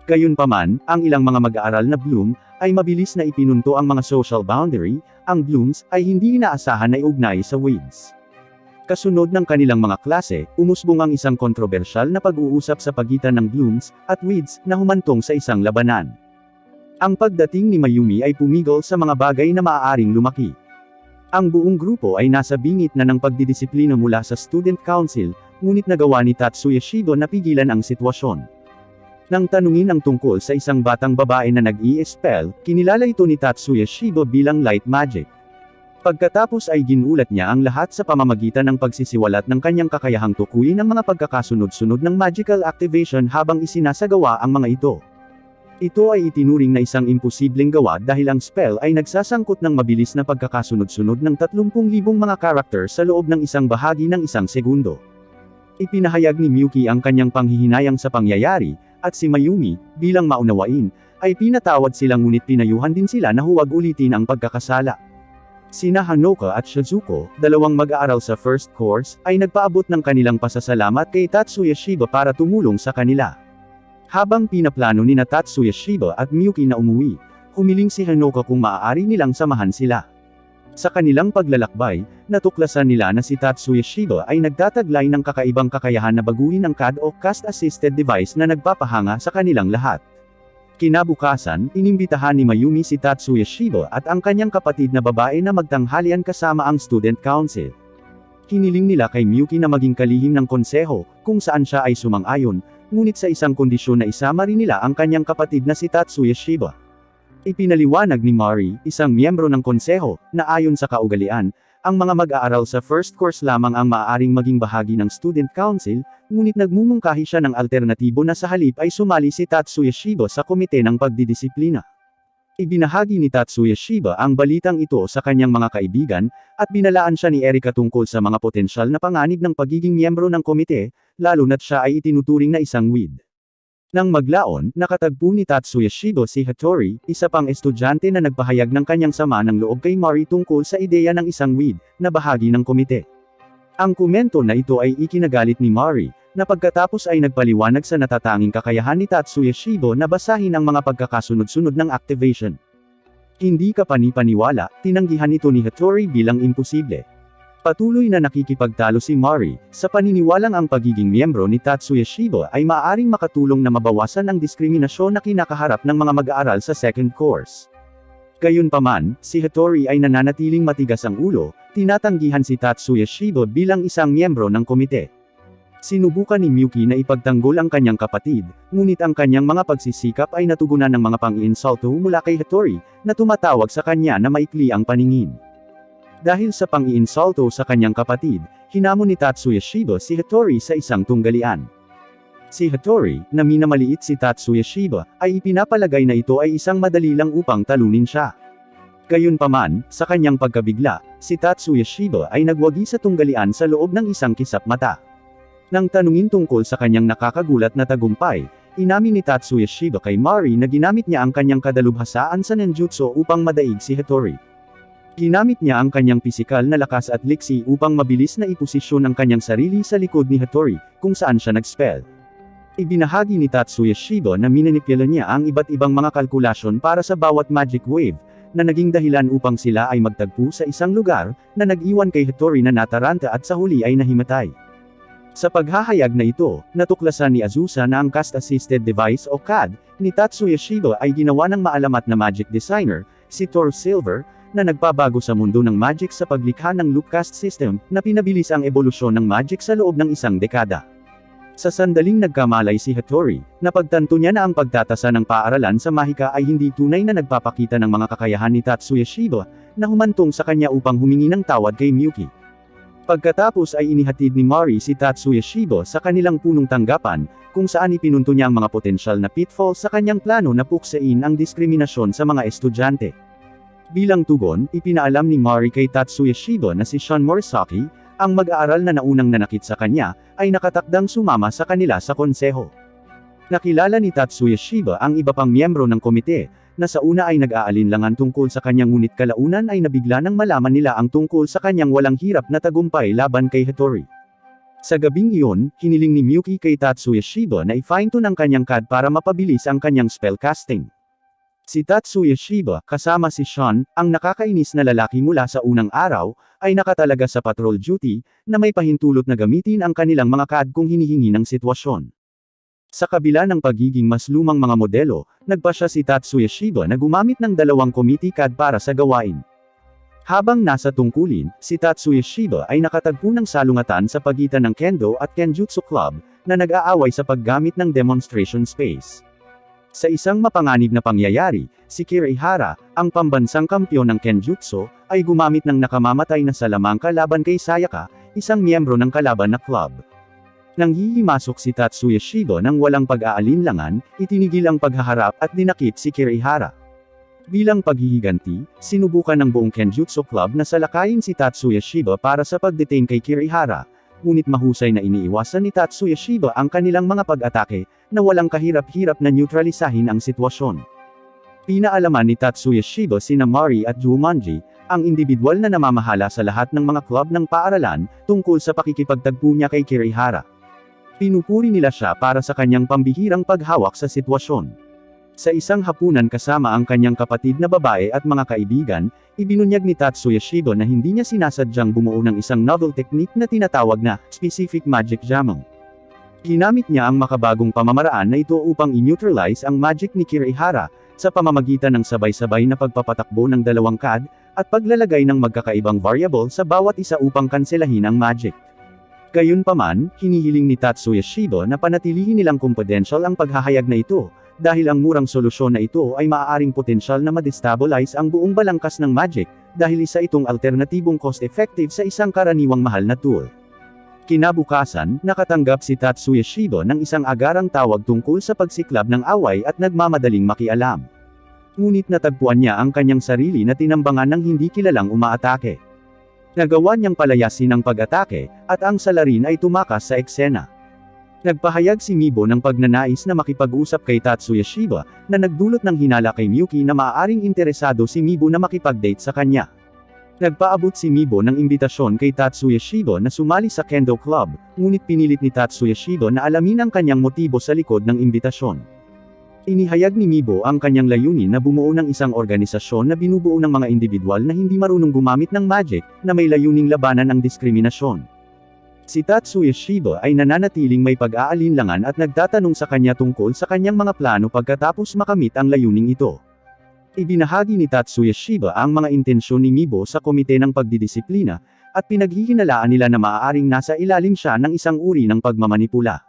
Gayunpaman, ang ilang mga mag-aaral na bloom, ay mabilis na ipinunto ang mga social boundary. Ang blooms, ay hindi inaasahan na iugnay sa weeds. Kasunod ng kanilang mga klase, umusbong ang isang kontrobersyal na pag-uusap sa pagitan ng blooms at weeds na humantong sa isang labanan. Ang pagdating ni Mayumi ay pumigol sa mga bagay na maaaring lumaki. Ang buong grupo ay nasa bingit na ng pagdidisiplina mula sa Student Council, ngunit nagawa ni Tatsuya Shiba na pigilan ang sitwasyon. Nang tanungin ang tungkol sa isang batang babae na nag-i-spell, kinilala ito ni Tatsuya Shiba bilang light magic. Pagkatapos ay ginulat niya ang lahat sa pamamagitan ng pagsisiwalat ng kanyang kakayahang tukuyin ang mga pagkakasunod-sunod ng magical activation habang isinasagawa ang mga ito. Ito ay itinuring na isang imposibleng gawa dahil ang spell ay nagsasangkot ng mabilis na pagkakasunod-sunod ng 30,000 mga karakter sa loob ng isang bahagi ng isang segundo. Ipinahayag ni Miyuki ang kanyang panghihinayang sa pangyayari, at si Mayumi, bilang maunawain, ay pinatawad sila ngunit pinayuhan din sila na huwag ulitin ang pagkakasala. Sina Hanoka at Shizuko, dalawang mag-aaral sa first course, ay nagpaabot ng kanilang pasasalamat kay Tatsuya Shiba para tumulong sa kanila. Habang pinaplano ni Tatsuya Shiba at Miyuki na umuwi, humiling si Hanoka kung maaari nilang samahan sila. Sa kanilang paglalakbay, natuklasan nila na si Tatsuya Shiba ay nagtataglay ng kakaibang kakayahan na baguhin ang CAD o Cast-Assisted Device na nagpapahanga sa kanilang lahat. Kinabukasan, inimbitahan ni Mayumi si Tatsuya Shiba at ang kanyang kapatid na babae na magtanghalian kasama ang Student Council. Hiniling nila kay Miyuki na maging kalihim ng konseho, kung saan siya ay sumang-ayon, ngunit sa isang kondisyon na isama rin nila ang kanyang kapatid na si Tatsuya Shiba. Ipinaliwanag ni Mari, isang miyembro ng konseho, na ayon sa kaugalian, ang mga mag-aaral sa first course lamang ang maaaring maging bahagi ng Student Council, ngunit nagmumungkahi siya ng alternatibo na sa halip ay sumali si Tatsuya Shiba sa komite ng pagdidisiplina. Ibinahagi ni Tatsuya Shiba ang balitang ito sa kanyang mga kaibigan, at binalaan siya ni Erika tungkol sa mga potensyal na panganib ng pagiging miyembro ng komite, lalo na't siya ay itinuturing na isang weed. Nang maglaon, nakatagpo ni Tatsuya Shiba si Hattori, isa pang estudyante na nagpahayag ng kanyang sama ng loob kay Mari tungkol sa ideya ng isang weed, na bahagi ng komite. Ang komento na ito ay ikinagalit ni Mari, na pagkatapos ay nagpaliwanag sa natatanging kakayahan ni Tatsuya Shiba na basahin ang mga pagkakasunod-sunod ng activation. Hindi kapani-paniwala, tinanggihan ito ni Hattori bilang imposible. Patuloy na nakikipagtalo si Mari, sa paniniwalang ang pagiging miyembro ni Tatsuya Shiba ay maaaring makatulong na mabawasan ang diskriminasyon na kinakaharap ng mga mag-aaral sa second course. Gayunpaman, si Hattori ay nananatiling matigas ang ulo, tinatanggihan si Tatsuya Shiba bilang isang miyembro ng komite. Sinubukan ni Miyuki na ipagtanggol ang kanyang kapatid, ngunit ang kanyang mga pagsisikap ay natugunan ng mga pang-iinsulto mula kay Hattori, na tumatawag sa kanya na maikli ang paningin. Dahil sa pang-iinsulto sa kanyang kapatid, hinamon ni Tatsuya Shiba si Hattori sa isang tunggalian. Si Hattori, na minamaliit si Tatsuya Shiba, ay ipinapalagay na ito ay isang madali lang upang talunin siya. Gayunpaman, sa kanyang pagkabigla, si Tatsuya Shiba ay nagwagi sa tunggalian sa loob ng isang kisap mata. Nang tanungin tungkol sa kanyang nakakagulat na tagumpay, inamin ni Tatsuya Shiba kay Mari na ginamit niya ang kanyang kadalubhasaan sa ninjutsu upang madaig si Hattori. Ginamit niya ang kanyang pisikal na lakas at liksi upang mabilis na iposisyon ang kanyang sarili sa likod ni Hattori, kung saan siya nag-spell. Ibinahagi ni Tatsuya Shiba na minanipula niya ang iba't ibang mga kalkulasyon para sa bawat magic wave, na naging dahilan upang sila ay magtagpo sa isang lugar, na nag-iwan kay Hattori na nataranta at sa huli ay nahimatay. Sa paghahayag na ito, natuklasan ni Azusa na ang Cast Assisted Device o CAD, ni Tatsuya Shiba ay ginawa ng maalamat na magic designer, si Thor Silver, na nagpabago sa mundo ng magic sa paglikha ng loopcast system, na pinabilis ang ebolusyon ng magic sa loob ng isang dekada. Sa sandaling nagkamalay si Hattori, napagtanto niya na ang pagtatasa ng paaralan sa Mahika ay hindi tunay na nagpapakita ng mga kakayahan ni Tatsuya Shiba, na humantong sa kanya upang humingi ng tawad kay Miyuki. Pagkatapos ay inihatid ni Mari si Tatsuya Shiba sa kanilang punong tanggapan, kung saan ipinunto niya ang mga potensyal na pitfall sa kanyang plano na puksain ang diskriminasyon sa mga estudyante. Bilang tugon, ipinaalam ni Mari kay Tatsuya Shiba na si Shun Morisaki, ang mag-aaral na naunang nanakit sa kanya, ay nakatakdang sumama sa kanila sa konseho. Nakilala ni Tatsuya Shiba ang iba pang miyembro ng komite, na sa una ay nag-aalinlangan tungkol sa kanyang ngunit kalaunan ay nabigla nang malaman nila ang tungkol sa kanyang walang hirap na tagumpay laban kay Hattori. Sa gabing iyon, hiniling ni Miyuki kay Tatsuya Shiba na i-fine-tune ang kanyang CAD para mapabilis ang kanyang spellcasting. Si Tatsuya Shiba, kasama si Shun, ang nakakainis na lalaki mula sa unang araw, ay nakatalaga sa patrol duty, na may pahintulot na gamitin ang kanilang mga CAD kung hinihingi ng sitwasyon. Sa kabila ng pagiging mas lumang mga modelo, nagpasya si Tatsuya Shiba na gumamit ng dalawang committee CAD para sa gawain. Habang nasa tungkulin, si Tatsuya Shiba ay nakatagpo ng salungatan sa pagitan ng Kendo at Kenjutsu Club, na nag-aaway sa paggamit ng demonstration space. Sa isang mapanganib na pangyayari, si Kirihara, ang pambansang kampyon ng Kenjutsu, ay gumamit ng nakamamatay na salamangka laban kay Sayaka, isang miyembro ng kalaban na club. Nang hihimasok si Tatsuya Shiba nang walang pag-aalinlangan, itinigil ang paghaharap at dinakip si Kirihara. Bilang paghihiganti, sinubukan ng buong Kenjutsu Club na salakayin si Tatsuya Shiba para sa pag-detain kay Kirihara, ngunit mahusay na iniiwasan ni Tatsuya Shiba ang kanilang mga pag-atake, na walang kahirap-hirap na neutralisahin ang sitwasyon. Pinaalaman ni Tatsuya Shiba sina Mari at Jumanji, ang individual na namamahala sa lahat ng mga club ng paaralan, tungkol sa pakikipagtagpo niya kay Kirihara. Pinupuri nila siya para sa kanyang pambihirang paghawak sa sitwasyon. Sa isang hapunan kasama ang kanyang kapatid na babae at mga kaibigan, ibinunyag ni Tatsuya Shiba na hindi niya sinasadyang bumuo ng isang novel technique na tinatawag na specific magic jamming. Ginamit niya ang makabagong pamamaraan na ito upang i-neutralize ang magic ni Kirihara, sa pamamagitan ng sabay-sabay na pagpapatakbo ng dalawang CAD, at paglalagay ng magkakaibang variable sa bawat isa upang kanselahin ang magic. Gayunpaman, hinihiling ni Tatsuya Shiba na panatilihin nilang confidential ang paghahayag na ito, dahil ang murang solusyon na ito ay maaaring potensyal na ma-destabilize ang buong balangkas ng magic, dahil isa itong alternatibong cost-effective sa isang karaniwang mahal na tool. Kinabukasan, nakatanggap si Tatsuya Shiba ng isang agarang tawag tungkol sa pagsiklab ng away at nagmamadaling makialam. Ngunit natagpuan niya ang kanyang sarili na tinambangan ng hindi kilalang umaatake. Nagawa niyang palayasin ang pag-atake, at ang salarin ay tumakas sa eksena. Nagpahayag si Mibo ng pagnanais na makipag-usap kay Tatsuya Shiba, na nagdulot ng hinala kay Miyuki na maaaring interesado si Mibo na makipag-date sa kanya. Nagpaabot si Mibo ng imbitasyon kay Tatsuya Shiba na sumali sa Kendo Club, ngunit pinilit ni Tatsuya Shiba na alamin ang kanyang motibo sa likod ng imbitasyon. Inihayag ni Mibo ang kanyang layunin na bumuo ng isang organisasyon na binubuo ng mga individual na hindi marunong gumamit ng magic, na may layuning labanan ang diskriminasyon. Si Tatsuya Shiba ay nananatiling may pag-aalinlangan at nagtatanong sa kanya tungkol sa kanyang mga plano pagkatapos makamit ang layuning ito. Ibinahagi ni Tatsuya Shiba ang mga intensyon ni Mibo sa komite ng pagdidisiplina, at pinaghihinalaan nila na maaaring nasa ilalim siya ng isang uri ng pagmamanipula.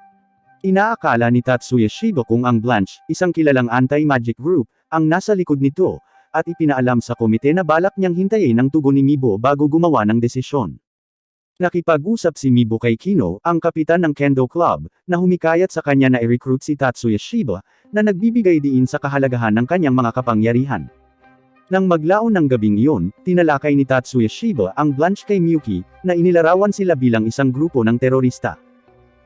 Inaakala ni Tatsuya Shiba kung ang Blanche, isang kilalang anti-magic group, ang nasa likod nito, at ipinaalam sa komite na balak niyang hintayin ang tugon ni Mibo bago gumawa ng desisyon. Nakipag-usap si Mibo kay Kino, ang kapitan ng Kendo Club, na humikayat sa kanya na i-recruit si Tatsuya Shiba, na nagbibigay diin sa kahalagahan ng kanyang mga kapangyarihan. Nang maglaon ng gabing iyon, tinalakay ni Tatsuya Shiba ang Blanche kay Miyuki, na inilarawan sila bilang isang grupo ng terorista.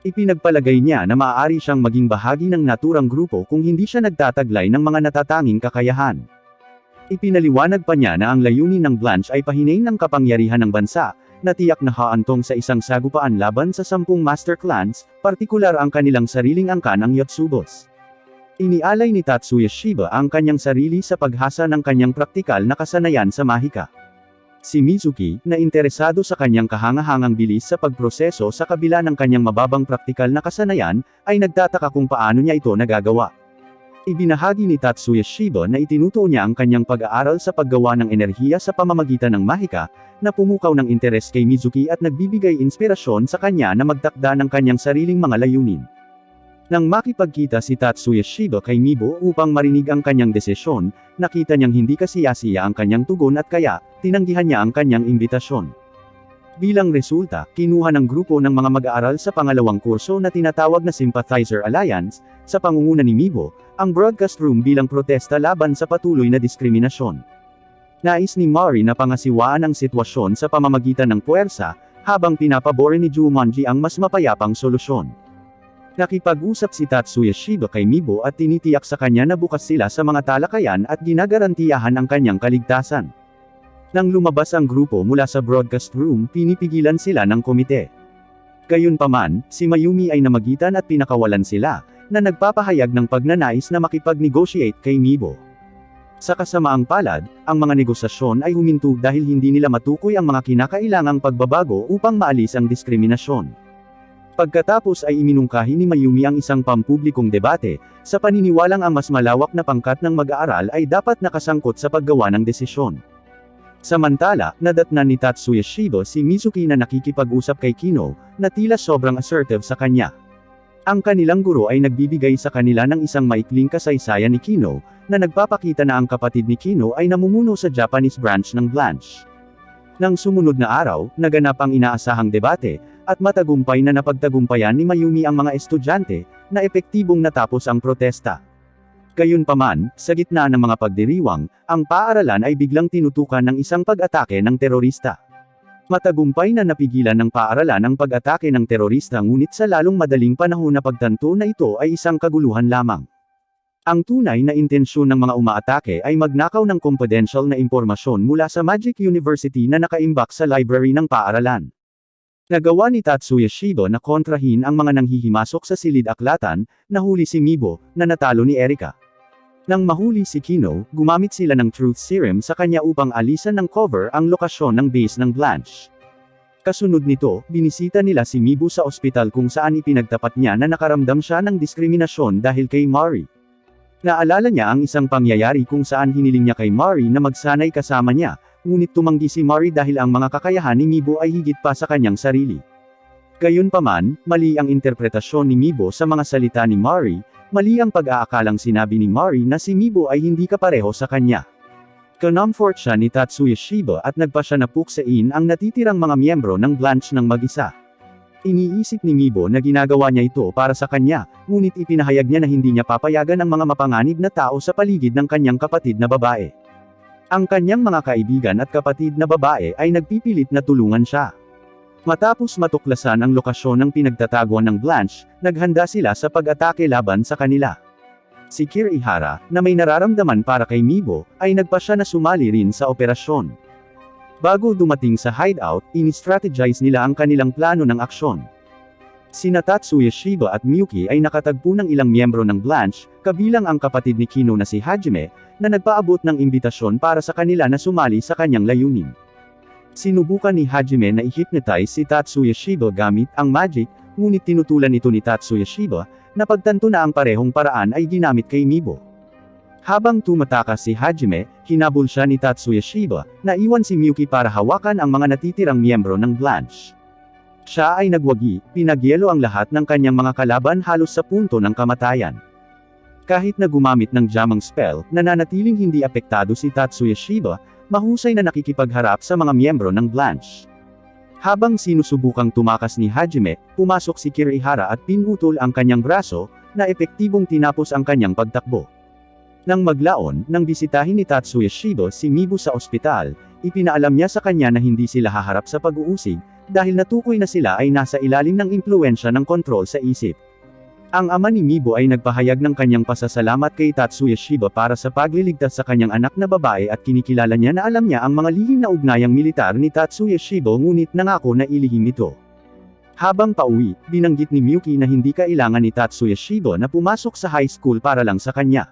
Ipinagpalagay niya na maaari siyang maging bahagi ng naturang grupo kung hindi siya nagtataglay ng mga natatanging kakayahan. Ipinaliwanag pa niya na ang layunin ng Blanche ay pahinain ng kapangyarihan ng bansa, na tiyak na haantong sa isang sagupaan laban sa 10 master clans, partikular ang kanilang sariling angkan ang Yotsubos. Inialay ni Tatsuya Shiba ang kanyang sarili sa paghasa ng kanyang praktikal na kasanayan sa mahika. Si Mizuki, na interesado sa kanyang kahangahangang bilis sa pagproseso sa kabila ng kanyang mababang praktikal na kasanayan, ay nagtataka kung paano niya ito nagagawa. Ibinahagi ni Tatsuya Shiba na itinutuon niya ang kanyang pag-aaral sa paggawa ng enerhiya sa pamamagitan ng mahika, na pumukaw ng interes kay Mizuki at nagbibigay inspirasyon sa kanya na magtakda ng kanyang sariling mga layunin. Nang makipagkita si Tatsuya Shiba kay Mibo upang marinig ang kanyang desisyon, nakita niyang hindi kasiyasiya ang kanyang tugon at kaya, tinanggihan niya ang kanyang imbitasyon. Bilang resulta, kinuha ng grupo ng mga mag-aaral sa pangalawang kurso na tinatawag na Sympathizer Alliance, sa pangunguna ni Mibo, ang broadcast room bilang protesta laban sa patuloy na diskriminasyon. Nais ni Mari na pangasiwaan ang sitwasyon sa pamamagitan ng puwersa, habang pinapabore ni Jumanji ang mas mapayapang solusyon. Nakipag-usap si Tatsuya Shiba kay Mibo at tinitiyak sa kanya na bukas sila sa mga talakayan at ginagarantiyahan ang kanyang kaligtasan. Nang lumabas ang grupo mula sa broadcast room, pinipigilan sila ng komite. Gayunpaman, si Mayumi ay namagitan at pinakawalan sila, na nagpapahayag ng pagnanais na makipag-negotiate kay Mibo. Sa kasamaang palad, ang mga negosasyon ay huminto dahil hindi nila matukoy ang mga kinakailangang pagbabago upang maalis ang diskriminasyon. Pagkatapos ay iminungkahi ni Mayumi ang isang pampublikong debate, sa paniniwalang ang mas malawak na pangkat ng mag-aaral ay dapat nakasangkot sa paggawa ng desisyon. Samantala, nadatnan ni Tatsuya Shiba si Mizuki na nakikipag-usap kay Kino, na tila sobrang assertive sa kanya. Ang kanilang guro ay nagbibigay sa kanila ng isang maikling kasaysayan ni Kino, na nagpapakita na ang kapatid ni Kino ay namumuno sa Japanese branch ng Blanche. Nang sumunod na araw, naganap ang inaasahang debate, at matagumpay na napagtagumpayan ni Mayumi ang mga estudyante, na epektibong natapos ang protesta. Gayunpaman, sa gitna ng mga pagdiriwang, ang paaralan ay biglang tinutukan ng isang pag-atake ng terorista. Matagumpay na napigilan ng paaralan ang pag-atake ng terorista ngunit sa lalong madaling panahon na pagtanto na ito ay isang kaguluhan lamang. Ang tunay na intensyon ng mga umaatake ay magnakaw ng confidential na impormasyon mula sa Magic University na nakaimbak sa library ng paaralan. Nagawa ni Tatsuya Shiba na kontrahin ang mga nanghihimasok sa silid-aklatan, nahuli si Mibo, na natalo ni Erika. Nang mahuli si Kino, gumamit sila ng Truth Serum sa kanya upang alisan ng cover ang lokasyon ng base ng Blanche. Kasunod nito, binisita nila si Mibo sa ospital kung saan ipinagtapat niya na nakaramdam siya ng diskriminasyon dahil kay Mari. Naalala niya ang isang pangyayari kung saan hiniling niya kay Mari na magsanay kasama niya, ngunit tumanggi si Mari dahil ang mga kakayahan ni Mibo ay higit pa sa kanyang sarili. Gayunpaman, mali ang interpretasyon ni Mibo sa mga salita ni Mari, mali ang pag-aakalang sinabi ni Mari na si Mibo ay hindi kapareho sa kanya. Kinomfort siya ni Tatsuya Shiba at nagpa siya na puksain ang natitirang mga miyembro ng Blanche ng mag-isa. Iniisip ni Mibo na ginagawa niya ito para sa kanya, ngunit ipinahayag niya na hindi niya papayagan ang mga mapanganib na tao sa paligid ng kanyang kapatid na babae. Ang kanyang mga kaibigan at kapatid na babae ay nagpipilit na tulungan siya. Matapos matuklasan ang lokasyon ng pinagtataguan ng Blanche, naghanda sila sa pag-atake laban sa kanila. Si Kirihara, na may nararamdaman para kay Mibo, ay nagpa siya na sumali rin sa operasyon. Bago dumating sa hideout, ini-strategize nila ang kanilang plano ng aksyon. Sina Tatsuya Shiba at Miyuki ay nakatagpo ng ilang miyembro ng Blanche, kabilang ang kapatid ni Kino na si Hajime, na nagpaabot ng imbitasyon para sa kanila na sumali sa kanyang layunin. Sinubukan ni Hajime na i-hypnotize si Tatsuya Shiba gamit ang magic, ngunit tinutulan ito ni Tatsuya Shiba, na pagtanto na ang parehong paraan ay ginamit kay Mibo. Habang tumatakas si Hajime, hinabol siya ni Tatsuya Shiba, na iwan si Miyuki para hawakan ang mga natitirang miyembro ng Blanche. Siya ay nagwagi, pinagyelo ang lahat ng kanyang mga kalaban halos sa punto ng kamatayan. Kahit na gumamit ng jamang spell, nananatiling hindi apektado si Tatsuya Shiba, mahusay na nakikipagharap sa mga miyembro ng Blanche. Habang sinusubukang tumakas ni Hajime, pumasok si Kirihara at pinutol ang kanyang braso, na epektibong tinapos ang kanyang pagtakbo. Nang maglaon, nang bisitahin ni Tatsuya Shiba si Mibu sa ospital, ipinaalam niya sa kanya na hindi sila haharap sa pag-uusig, dahil natukoy na sila ay nasa ilalim ng impluwensya ng kontrol sa isip. Ang ama ni Mibu ay nagpahayag ng kanyang pasasalamat kay Tatsuya Shiba para sa pagliligtas sa kanyang anak na babae at kinikilala niya na alam niya ang mga lihim na ugnayang militar ni Tatsuya Shiba ngunit nangako na ilihim ito. Habang pauwi, binanggit ni Miyuki na hindi kailangan ni Tatsuya Shiba na pumasok sa high school para lang sa kanya.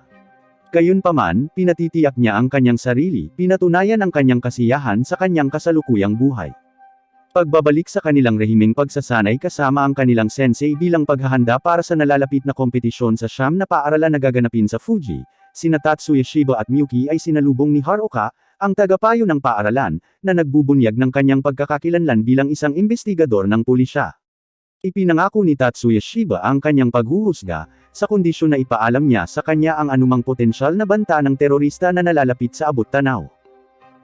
Gayunpaman, pinatitiyak niya ang kanyang sarili, pinatunayan ang kanyang kasiyahan sa kanyang kasalukuyang buhay. Pagbabalik sa kanilang rehimeng pagsasanay kasama ang kanilang sensei bilang paghahanda para sa nalalapit na kompetisyon sa siyam na paaralan na gaganapin sa Fuji, sina Tatsuya Shiba at Miyuki ay sinalubong ni Haruka, ang tagapayo ng paaralan, na nagbubunyag ng kanyang pagkakakilanlan bilang isang investigador ng pulisya. Ipinangako ni Tatsuya Shiba ang kanyang paghuhusga, sa kondisyon na ipaalam niya sa kanya ang anumang potensyal na banta ng terorista na nalalapit sa abot-tanaw.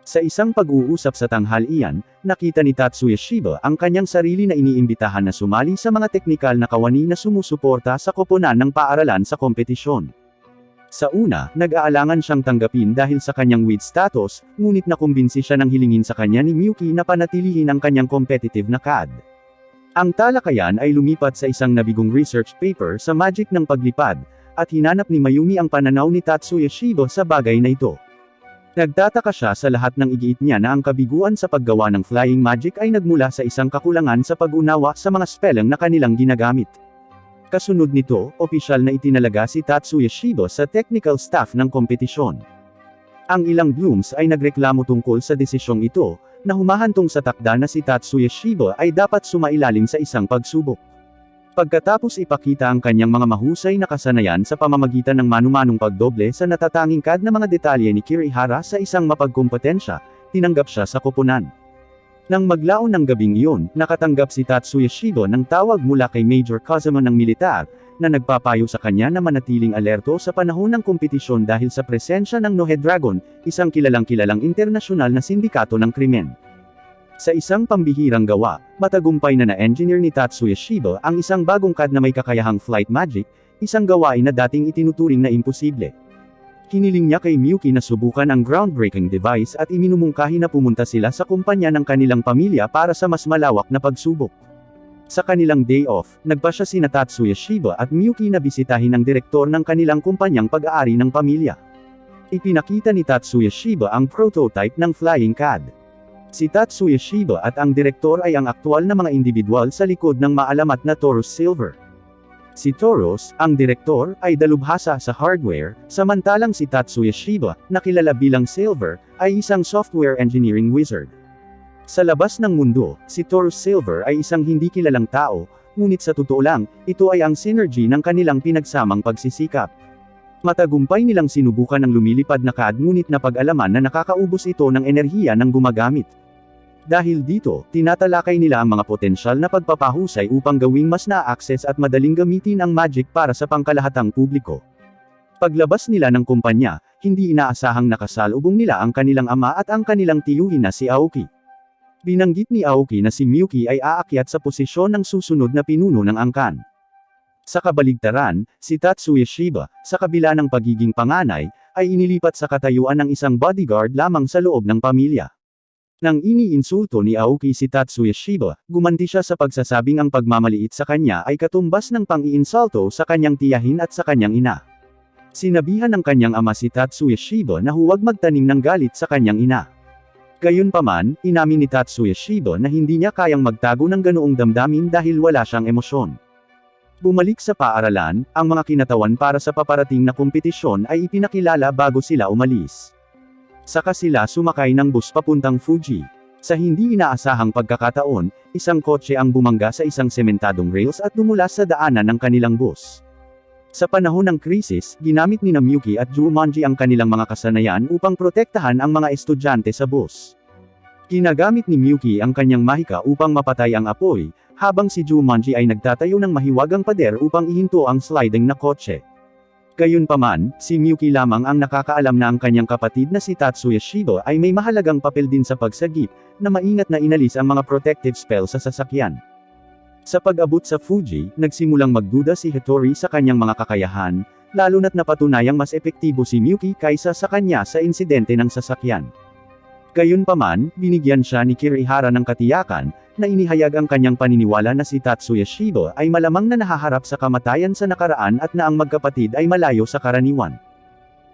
Sa isang pag-uusap sa tanghalian, nakita ni Tatsuya Shiba ang kanyang sarili na iniimbitahan na sumali sa mga teknikal na kawani na sumusuporta sa koponan ng paaralan sa kompetisyon. Sa una, nag-aalangan siyang tanggapin dahil sa kanyang weed status, ngunit nakumbinsi siya ng hilingin sa kanya ni Miyuki na panatilihin ang kanyang competitive na CAD. Ang talakayan ay lumipat sa isang nabigong research paper sa magic ng paglipad, at hinanap ni Mayumi ang pananaw ni Tatsuya Shiba sa bagay na ito. Nagtataka siya sa lahat ng igiit niya na ang kabiguan sa paggawa ng flying magic ay nagmula sa isang kakulangan sa pag-unawa sa mga spelling na kanilang ginagamit. Kasunod nito, opisyal na itinalaga si Tatsuya Shiba sa technical staff ng kompetisyon. Ang ilang blooms ay nagreklamo tungkol sa desisyong ito, na humahantong sa takda na si Tatsuya Shiba ay dapat sumailalim sa isang pagsubok. Pagkatapos ipakita ang kanyang mga mahusay na kasanayan sa pamamagitan ng manu-manong pagdoble sa natatanging CAD na mga detalye ni Kirihara sa isang mapagkompetensya, tinanggap siya sa koponan. Nang maglaon ng gabing iyon, nakatanggap si Tatsuya Shiba ng tawag mula kay Major Kazuma ng militar, na nagpapayo sa kanya na manatiling alerto sa panahon ng kompetisyon dahil sa presensya ng Nohe Dragon, isang kilalang-kilalang internasyonal na sindikato ng krimen. Sa isang pambihirang gawa, matagumpay na na-engineer ni Tatsuya Shiba ang isang bagong CAD na may kakayahang flight magic, isang gawain na dating itinuturing na imposible. Hiniling niya kay Miyuki na subukan ang groundbreaking device at iminumungkahi na pumunta sila sa kumpanya ng kanilang pamilya para sa mas malawak na pagsubok. Sa kanilang day off, nagpa siya sina Tatsuya Shiba at Miyuki na bisitahin ang direktor ng kanilang kumpanyang pag-aari ng pamilya. Ipinakita ni Tatsuya Shiba ang prototype ng flying CAD. Si Tatsuya Shiba at ang direktor ay ang aktwal na mga individual sa likod ng maalamat na Taurus Silver. Si Taurus, ang direktor, ay dalubhasa sa hardware, samantalang si Tatsuya Shiba, na kilala bilang Silver, ay isang software engineering wizard. Sa labas ng mundo, si Taurus Silver ay isang hindi kilalang tao, ngunit sa totoo lang, ito ay ang synergy ng kanilang pinagsamang pagsisikap. Matagumpay nilang sinubukan ang lumilipad na CAD ngunit napag-alaman na nakakaubos ito ng enerhiya ng gumagamit. Dahil dito, tinatalakay nila ang mga potensyal na pagpapahusay upang gawing mas na-access at madaling gamitin ang magic para sa pangkalahatang publiko. Paglabas nila ng kumpanya, hindi inaasahang nakasalubong nila ang kanilang ama at ang kanilang tiyuhin na si Aoki. Binanggit ni Aoki na si Miyuki ay aakyat sa posisyon ng susunod na pinuno ng angkan. Sa kabaligtaran, si Tatsuya Shiba, sa kabila ng pagiging panganay, ay inilipat sa katayuan ng isang bodyguard lamang sa loob ng pamilya. Nang iniinsulto ni Aoki si Tatsuya Shiba, gumanti siya sa pagsasabing ang pagmamaliit sa kanya ay katumbas ng pang-iinsulto sa kanyang tiyahin at sa kanyang ina. Sinabihan ng kanyang ama si Tatsuya Shiba na huwag magtanim ng galit sa kanyang ina. Gayunpaman, inamin ni Tatsuya Shiba na hindi niya kayang magtago ng ganoong damdamin dahil wala siyang emosyon. Bumalik sa paaralan, ang mga kinatawan para sa paparating na kompetisyon ay ipinakilala bago sila umalis. Saka sila sumakay ng bus papuntang Fuji. Sa hindi inaasahang pagkakataon, isang kotse ang bumangga sa isang sementadong rails at dumulas sa daanan ng kanilang bus. Sa panahon ng krisis, ginamit ni Miyuki at Jumanji ang kanilang mga kasanayan upang protektahan ang mga estudyante sa bus. Ginagamit ni Miyuki ang kanyang mahika upang mapatay ang apoy, habang si Jumanji ay nagtatayo ng mahiwagang pader upang ihinto ang sliding na kotse. Gayunpaman, si Miyuki lamang ang nakakaalam na ang kanyang kapatid na si Tatsuya Shiba ay may mahalagang papel din sa pagsagip, na maingat na inalis ang mga protective spell sa sasakyan. Sa pag-abot sa Fuji, nagsimulang magduda si Hitori sa kanyang mga kakayahan, lalo na't napatunayang mas epektibo si Miyuki kaysa sa kanya sa insidente ng sasakyan. Gayunpaman, binigyan siya ni Kirihara ng katiyakan, na inihayag ang kanyang paniniwala na si Tatsuya Shiba ay malamang na nahaharap sa kamatayan sa nakaraan at na ang magkapatid ay malayo sa karaniwan.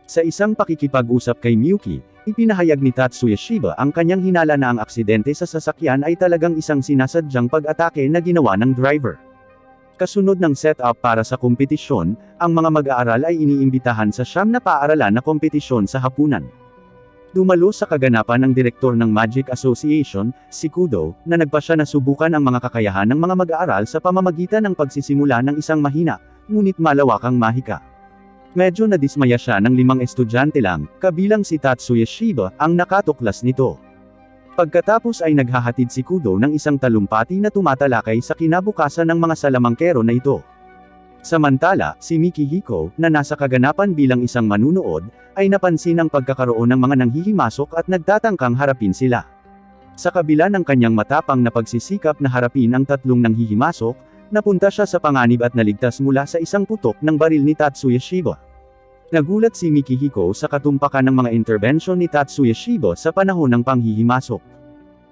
Sa isang pakikipag-usap kay Miyuki, ipinahayag ni Tatsuya Shiba ang kanyang hinala na ang aksidente sa sasakyan ay talagang isang sinasadyang pag-atake na ginawa ng driver. Kasunod ng setup para sa kompetisyon, ang mga mag-aaral ay iniimbitahan sa siyam na paaralan na kompetisyon sa hapunan. Dumalo sa kaganapan ng direktor ng Magic Association, si Kudo, na nagpasya na subukan ang mga kakayahan ng mga mag-aaral sa pamamagitan ng pagsisimula ng isang mahina, ngunit malawakang mahika. Medyo nadismaya siya ng 5 estudyante lang, kabilang si Tatsuya Shiba, ang nakatuklas nito. Pagkatapos ay naghahatid si Kudo ng isang talumpati na tumatalakay sa kinabukasan ng mga salamangkero na ito. Samantala, si Mikihiko, na nasa kaganapan bilang isang manunood, ay napansin ang pagkakaroon ng mga nanghihimasok at nagtatangkang harapin sila. Sa kabila ng kanyang matapang na pagsisikap na harapin ang tatlong nanghihimasok, napunta siya sa panganib at naligtas mula sa isang putok ng baril ni Tatsuya Shiba. Nagulat si Mikihiko sa katumpakan ng mga interbensyon ni Tatsuya Shiba sa panahon ng panghihimasok.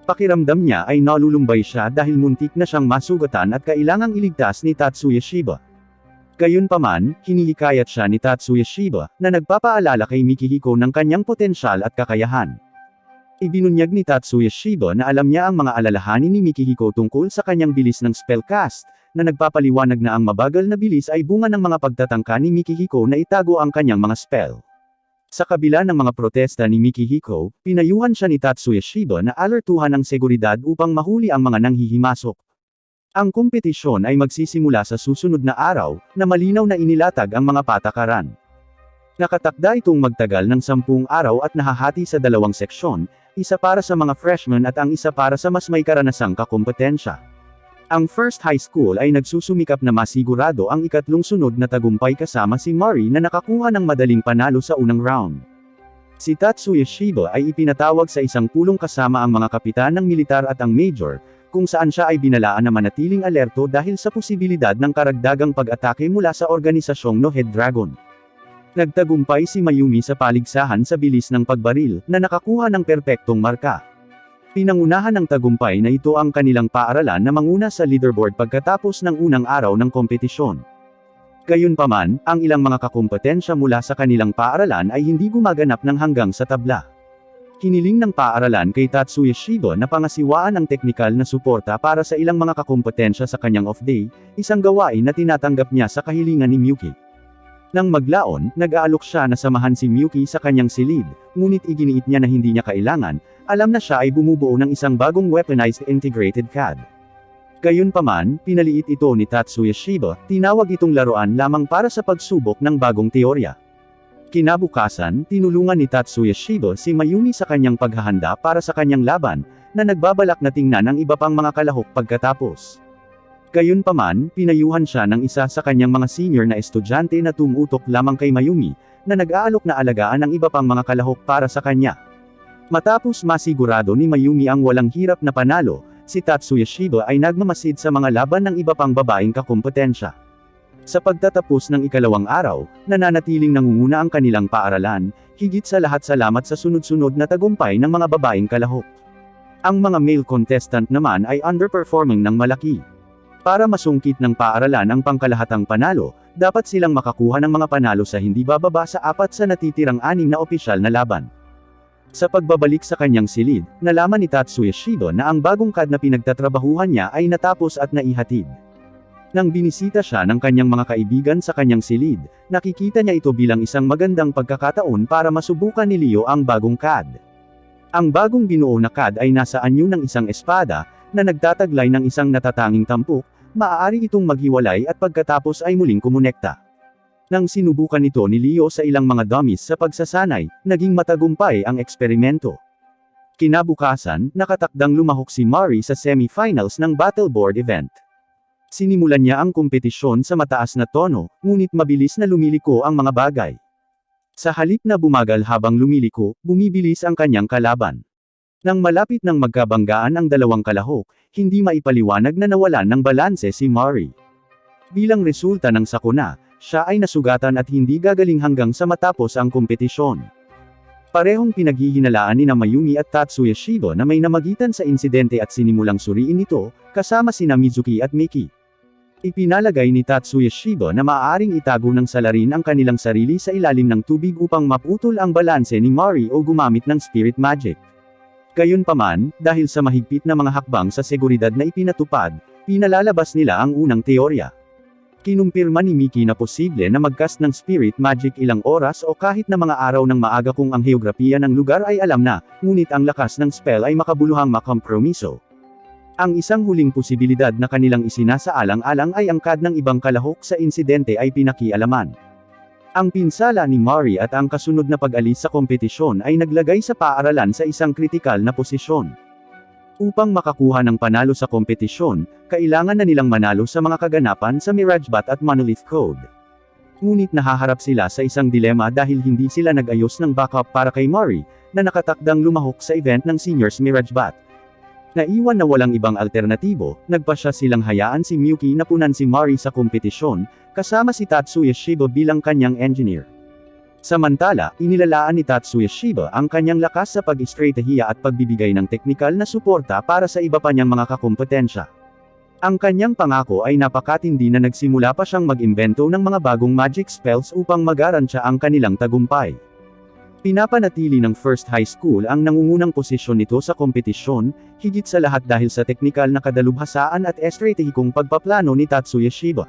Pakiramdam niya ay nalulumbay siya dahil muntik na siyang masugatan at kailangang iligtas ni Tatsuya Shiba. Gayunpaman, hinihikayat siya ni Tatsuya Shiba, na nagpapaalala kay Mikihiko ng kanyang potensyal at kakayahan. Ibinunyag ni Tatsuya Shiba na alam niya ang mga alalahanin ni Mikihiko tungkol sa kanyang bilis ng spellcast, na nagpapaliwanag na ang mabagal na bilis ay bunga ng mga pagtatangka ni Mikihiko na itago ang kanyang mga spell. Sa kabila ng mga protesta ni Mikihiko, pinayuhan siya ni Tatsuya Shiba na alertuhan ang seguridad upang mahuli ang mga nanghihimasok. Ang kompetisyon ay magsisimula sa susunod na araw, na malinaw na inilatag ang mga patakaran. Nakatakda itong magtagal ng 10 araw at nahahati sa 2 seksyon, isa para sa mga freshmen at ang isa para sa mas may karanasang kakompetensya. Ang first high school ay nagsusumikap na masigurado ang ikatlong sunod na tagumpay kasama si Mari na nakakuha ng madaling panalo sa unang round. Si Tatsuya Shiba ay ipinatawag sa isang pulong kasama ang mga kapitan ng militar at ang major, kung saan siya ay binalaan na manatiling alerto dahil sa posibilidad ng karagdagang pag-atake mula sa organisasyong No Head Dragon. Nagtagumpay si Mayumi sa paligsahan sa bilis ng pagbaril, na nakakuha ng perpektong marka. Pinangunahan ng tagumpay na ito ang kanilang paaralan na manguna sa leaderboard pagkatapos ng unang araw ng kompetisyon. Gayunpaman, ang ilang mga kakompetensya mula sa kanilang paaralan ay hindi gumaganap ng hanggang sa tabla. Hiniling ng paaralan kay Tatsuya Shiba na pangasiwaan ang teknikal na suporta para sa ilang mga kakompetensya sa kanyang off-day, isang gawain na tinatanggap niya sa kahilingan ni Miyuki. Nang maglaon, nag-aalok siya na samahan si Miyuki sa kanyang silid, ngunit iginiit niya na hindi niya kailangan, alam na siya ay bumubuo ng isang bagong weaponized integrated CAD. Gayunpaman, pinaliit ito ni Tatsuya Shiba, tinawag itong laruan lamang para sa pagsubok ng bagong teorya. Kinabukasan, tinulungan ni Tatsuya Shiba si Mayumi sa kanyang paghahanda para sa kanyang laban, na nagbabalak na tingnan ang iba pang mga kalahok pagkatapos. Gayunpaman, pinayuhan siya ng isa sa kanyang mga senior na estudyante na tumutok lamang kay Mayumi, na nag-aalok na alagaan ang iba pang mga kalahok para sa kanya. Matapos masigurado ni Mayumi ang walang hirap na panalo, si Tatsuya Shiba ay nagmamasid sa mga laban ng iba pang babaeng kakompetensya. Sa pagtatapos ng ikalawang araw, nananatiling nangunguna ang kanilang paaralan, higit sa lahat salamat sa sunod-sunod na tagumpay ng mga babaeng kalahok. Ang mga male contestant naman ay underperforming ng malaki. Para masungkit ng paaralan ang pangkalahatang panalo, dapat silang makakuha ng mga panalo sa hindi bababa sa 4 sa natitirang 6 na opisyal na laban. Sa pagbabalik sa kanyang silid, nalaman ni Tatsuya Shiba na ang bagong CAD na pinagtatrabahuhan niya ay natapos at naihatid. Nang binisita siya ng kanyang mga kaibigan sa kanyang silid, nakikita niya ito bilang isang magandang pagkakataon para masubukan ni Leo ang bagong CAD. Ang bagong binuo na CAD ay nasa anyo ng isang espada, na nagtataglay ng isang natatanging tampok, maaari itong maghiwalay at pagkatapos ay muling kumonekta. Nang sinubukan ito ni Leo sa ilang mga dummies sa pagsasanay, naging matagumpay ang eksperimento. Kinabukasan, nakatakdang lumahok si Mari sa semi-finals ng Battleboard event. Sinimulan niya ang kompetisyon sa mataas na tono, ngunit mabilis na lumiliko ang mga bagay. Sa halip na bumagal habang lumiliko, bumibilis ang kanyang kalaban. Nang malapit ng magkabanggaan ang dalawang kalahok, hindi maipaliwanag na nawalan ng balanse si Mari. Bilang resulta ng sakuna, siya ay nasugatan at hindi gagaling hanggang sa matapos ang kompetisyon. Parehong pinaghihinalaan ni Mayumi at Tatsuya Shiba na may namagitan sa insidente at sinimulang suriin ito, kasama sina Mizuki at Miki. Ipinalagay ni Tatsuya Shiba na maaaring itago ng salarin ang kanilang sarili sa ilalim ng tubig upang maputol ang balanse ni Mari o gumamit ng spirit magic. Gayunpaman, dahil sa mahigpit na mga hakbang sa seguridad na ipinatupad, pinalalabas nila ang unang teorya. Kinumpirma ni Miki na posible na mag-cast ng spirit magic ilang oras o kahit na mga araw ng maaga kung ang heograpiya ng lugar ay alam na, ngunit ang lakas ng spell ay makabuluhang makompromiso. Ang isang huling posibilidad na kanilang isinasaalang-alang ay ang kad ng ibang kalahok sa insidente ay pinakialaman. Ang pinsala ni Mari at ang kasunod na pag-alis sa kompetisyon ay naglagay sa paaralan sa isang kritikal na posisyon. Upang makakuha ng panalo sa kompetisyon, kailangan na nilang manalo sa mga kaganapan sa Miragebat at Monolith Code. Ngunit nahaharap sila sa isang dilema dahil hindi sila nag-ayos ng backup para kay Mari, na nakatakdang lumahok sa event ng Seniors Miragebat. Naiwan na walang ibang alternatibo, nagpasya silang hayaan si Miyuki na punan si Mari sa kompetisyon, kasama si Tatsuya Shiba bilang kanyang engineer. Samantala, inilalaan ni Tatsuya Shiba ang kanyang lakas sa pag-estratehiya at pagbibigay ng teknikal na suporta para sa iba pa niyang mga kakumpetensya. Ang kanyang pangako ay napakatindi na nagsimula pa siyang mag-imbento ng mga bagong magic spells upang magarantiya ang kanilang tagumpay. Pinapanatili ng First High School ang nangungunang posisyon nito sa kompetisyon, higit sa lahat dahil sa teknikal na kadalubhasaan at estratehikong pagpaplano ni Tatsuya Shiba.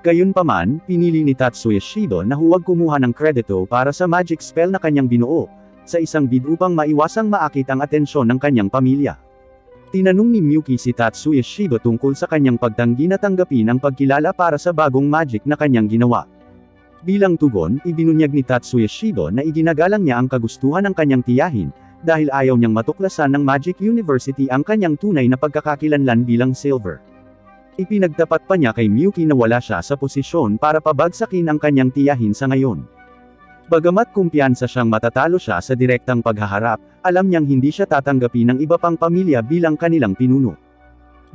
Gayunpaman, pinili ni Tatsuya Shiba na huwag kumuha ng kredito para sa magic spell na kanyang binuo, sa isang bid upang maiwasang maakit ang atensyon ng kanyang pamilya. Tinanong ni Miyuki si Tatsuya Shiba tungkol sa kanyang pagtanggi na tanggapin ang pagkilala para sa bagong magic na kanyang ginawa. Bilang tugon, ibinunyag ni Tatsuya Shiba na iginagalang niya ang kagustuhan ng kanyang tiyahin, dahil ayaw niyang matuklasan ng Magic University ang kanyang tunay na pagkakakilanlan bilang Silver. Ipinagtapat pa niya kay Miyuki na wala siya sa posisyon para pabagsakin ang kanyang tiyahin sa ngayon. Bagamat kumpiyansa siyang matatalo siya sa direktang paghaharap, alam niyang hindi siya tatanggapin ng iba pang pamilya bilang kanilang pinuno.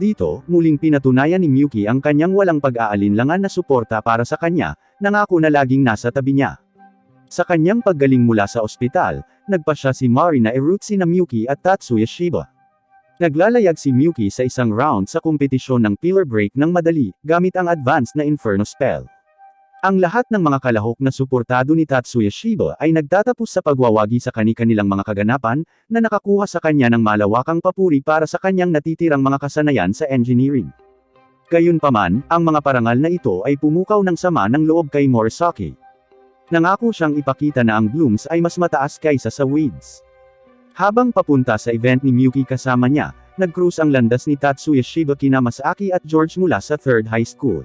Dito, muling pinatunayan ni Miyuki ang kanyang walang pag-aalinlangan na suporta para sa kanya, nangako na laging nasa tabi niya. Sa kanyang paggaling mula sa ospital, nagpasya si Mari na i-root sina Miyuki at Tatsuya Shiba. Naglalayag si Miyuki sa isang round sa kompetisyon ng Pillar Break ng madali, gamit ang advanced na Inferno spell. Ang lahat ng mga kalahok na suportado ni Tatsuya Shiba ay nagtatapos sa pagwawagi sa kani-kanilang mga kaganapan, na nakakuha sa kanya ng malawakang papuri para sa kanyang natitirang mga kasanayan sa engineering. Gayunpaman, ang mga parangal na ito ay pumukaw ng sama ng loob kay Morisaki. Nangako siyang ipakita na ang blooms ay mas mataas kaysa sa weeds. Habang papunta sa event ni Miyuki kasama niya, nag-cruise ang landas ni Tatsuya Shiba kina Masaki at George mula sa 3rd High School.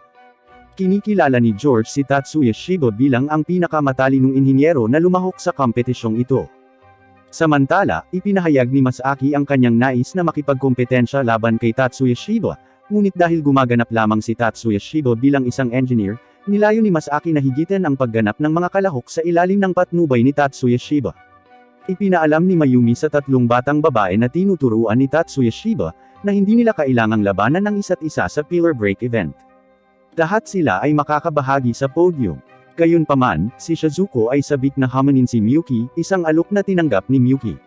Kinikilala ni George si Tatsuya Shiba bilang ang pinakamatalinong inhinyero na lumahok sa kompetisyong ito. Samantala, ipinahayag ni Masaki ang kanyang nais na makipagkompetensya laban kay Tatsuya Shiba, ngunit dahil gumaganap lamang si Tatsuya Shiba bilang isang engineer, nilayo ni Masaki na higitin ang pagganap ng mga kalahok sa ilalim ng patnubay ni Tatsuya Shiba. Ipinaalam ni Mayumi sa 3 batang babae na tinuturuan ni Tatsuya Shiba, na hindi nila kailangang labanan ng isa't isa sa Pillar Break event. Lahat sila ay makakabahagi sa podium. Gayunpaman, si Shizuko ay sabik na hamanin si Miyuki, isang alok na tinanggap ni Miyuki.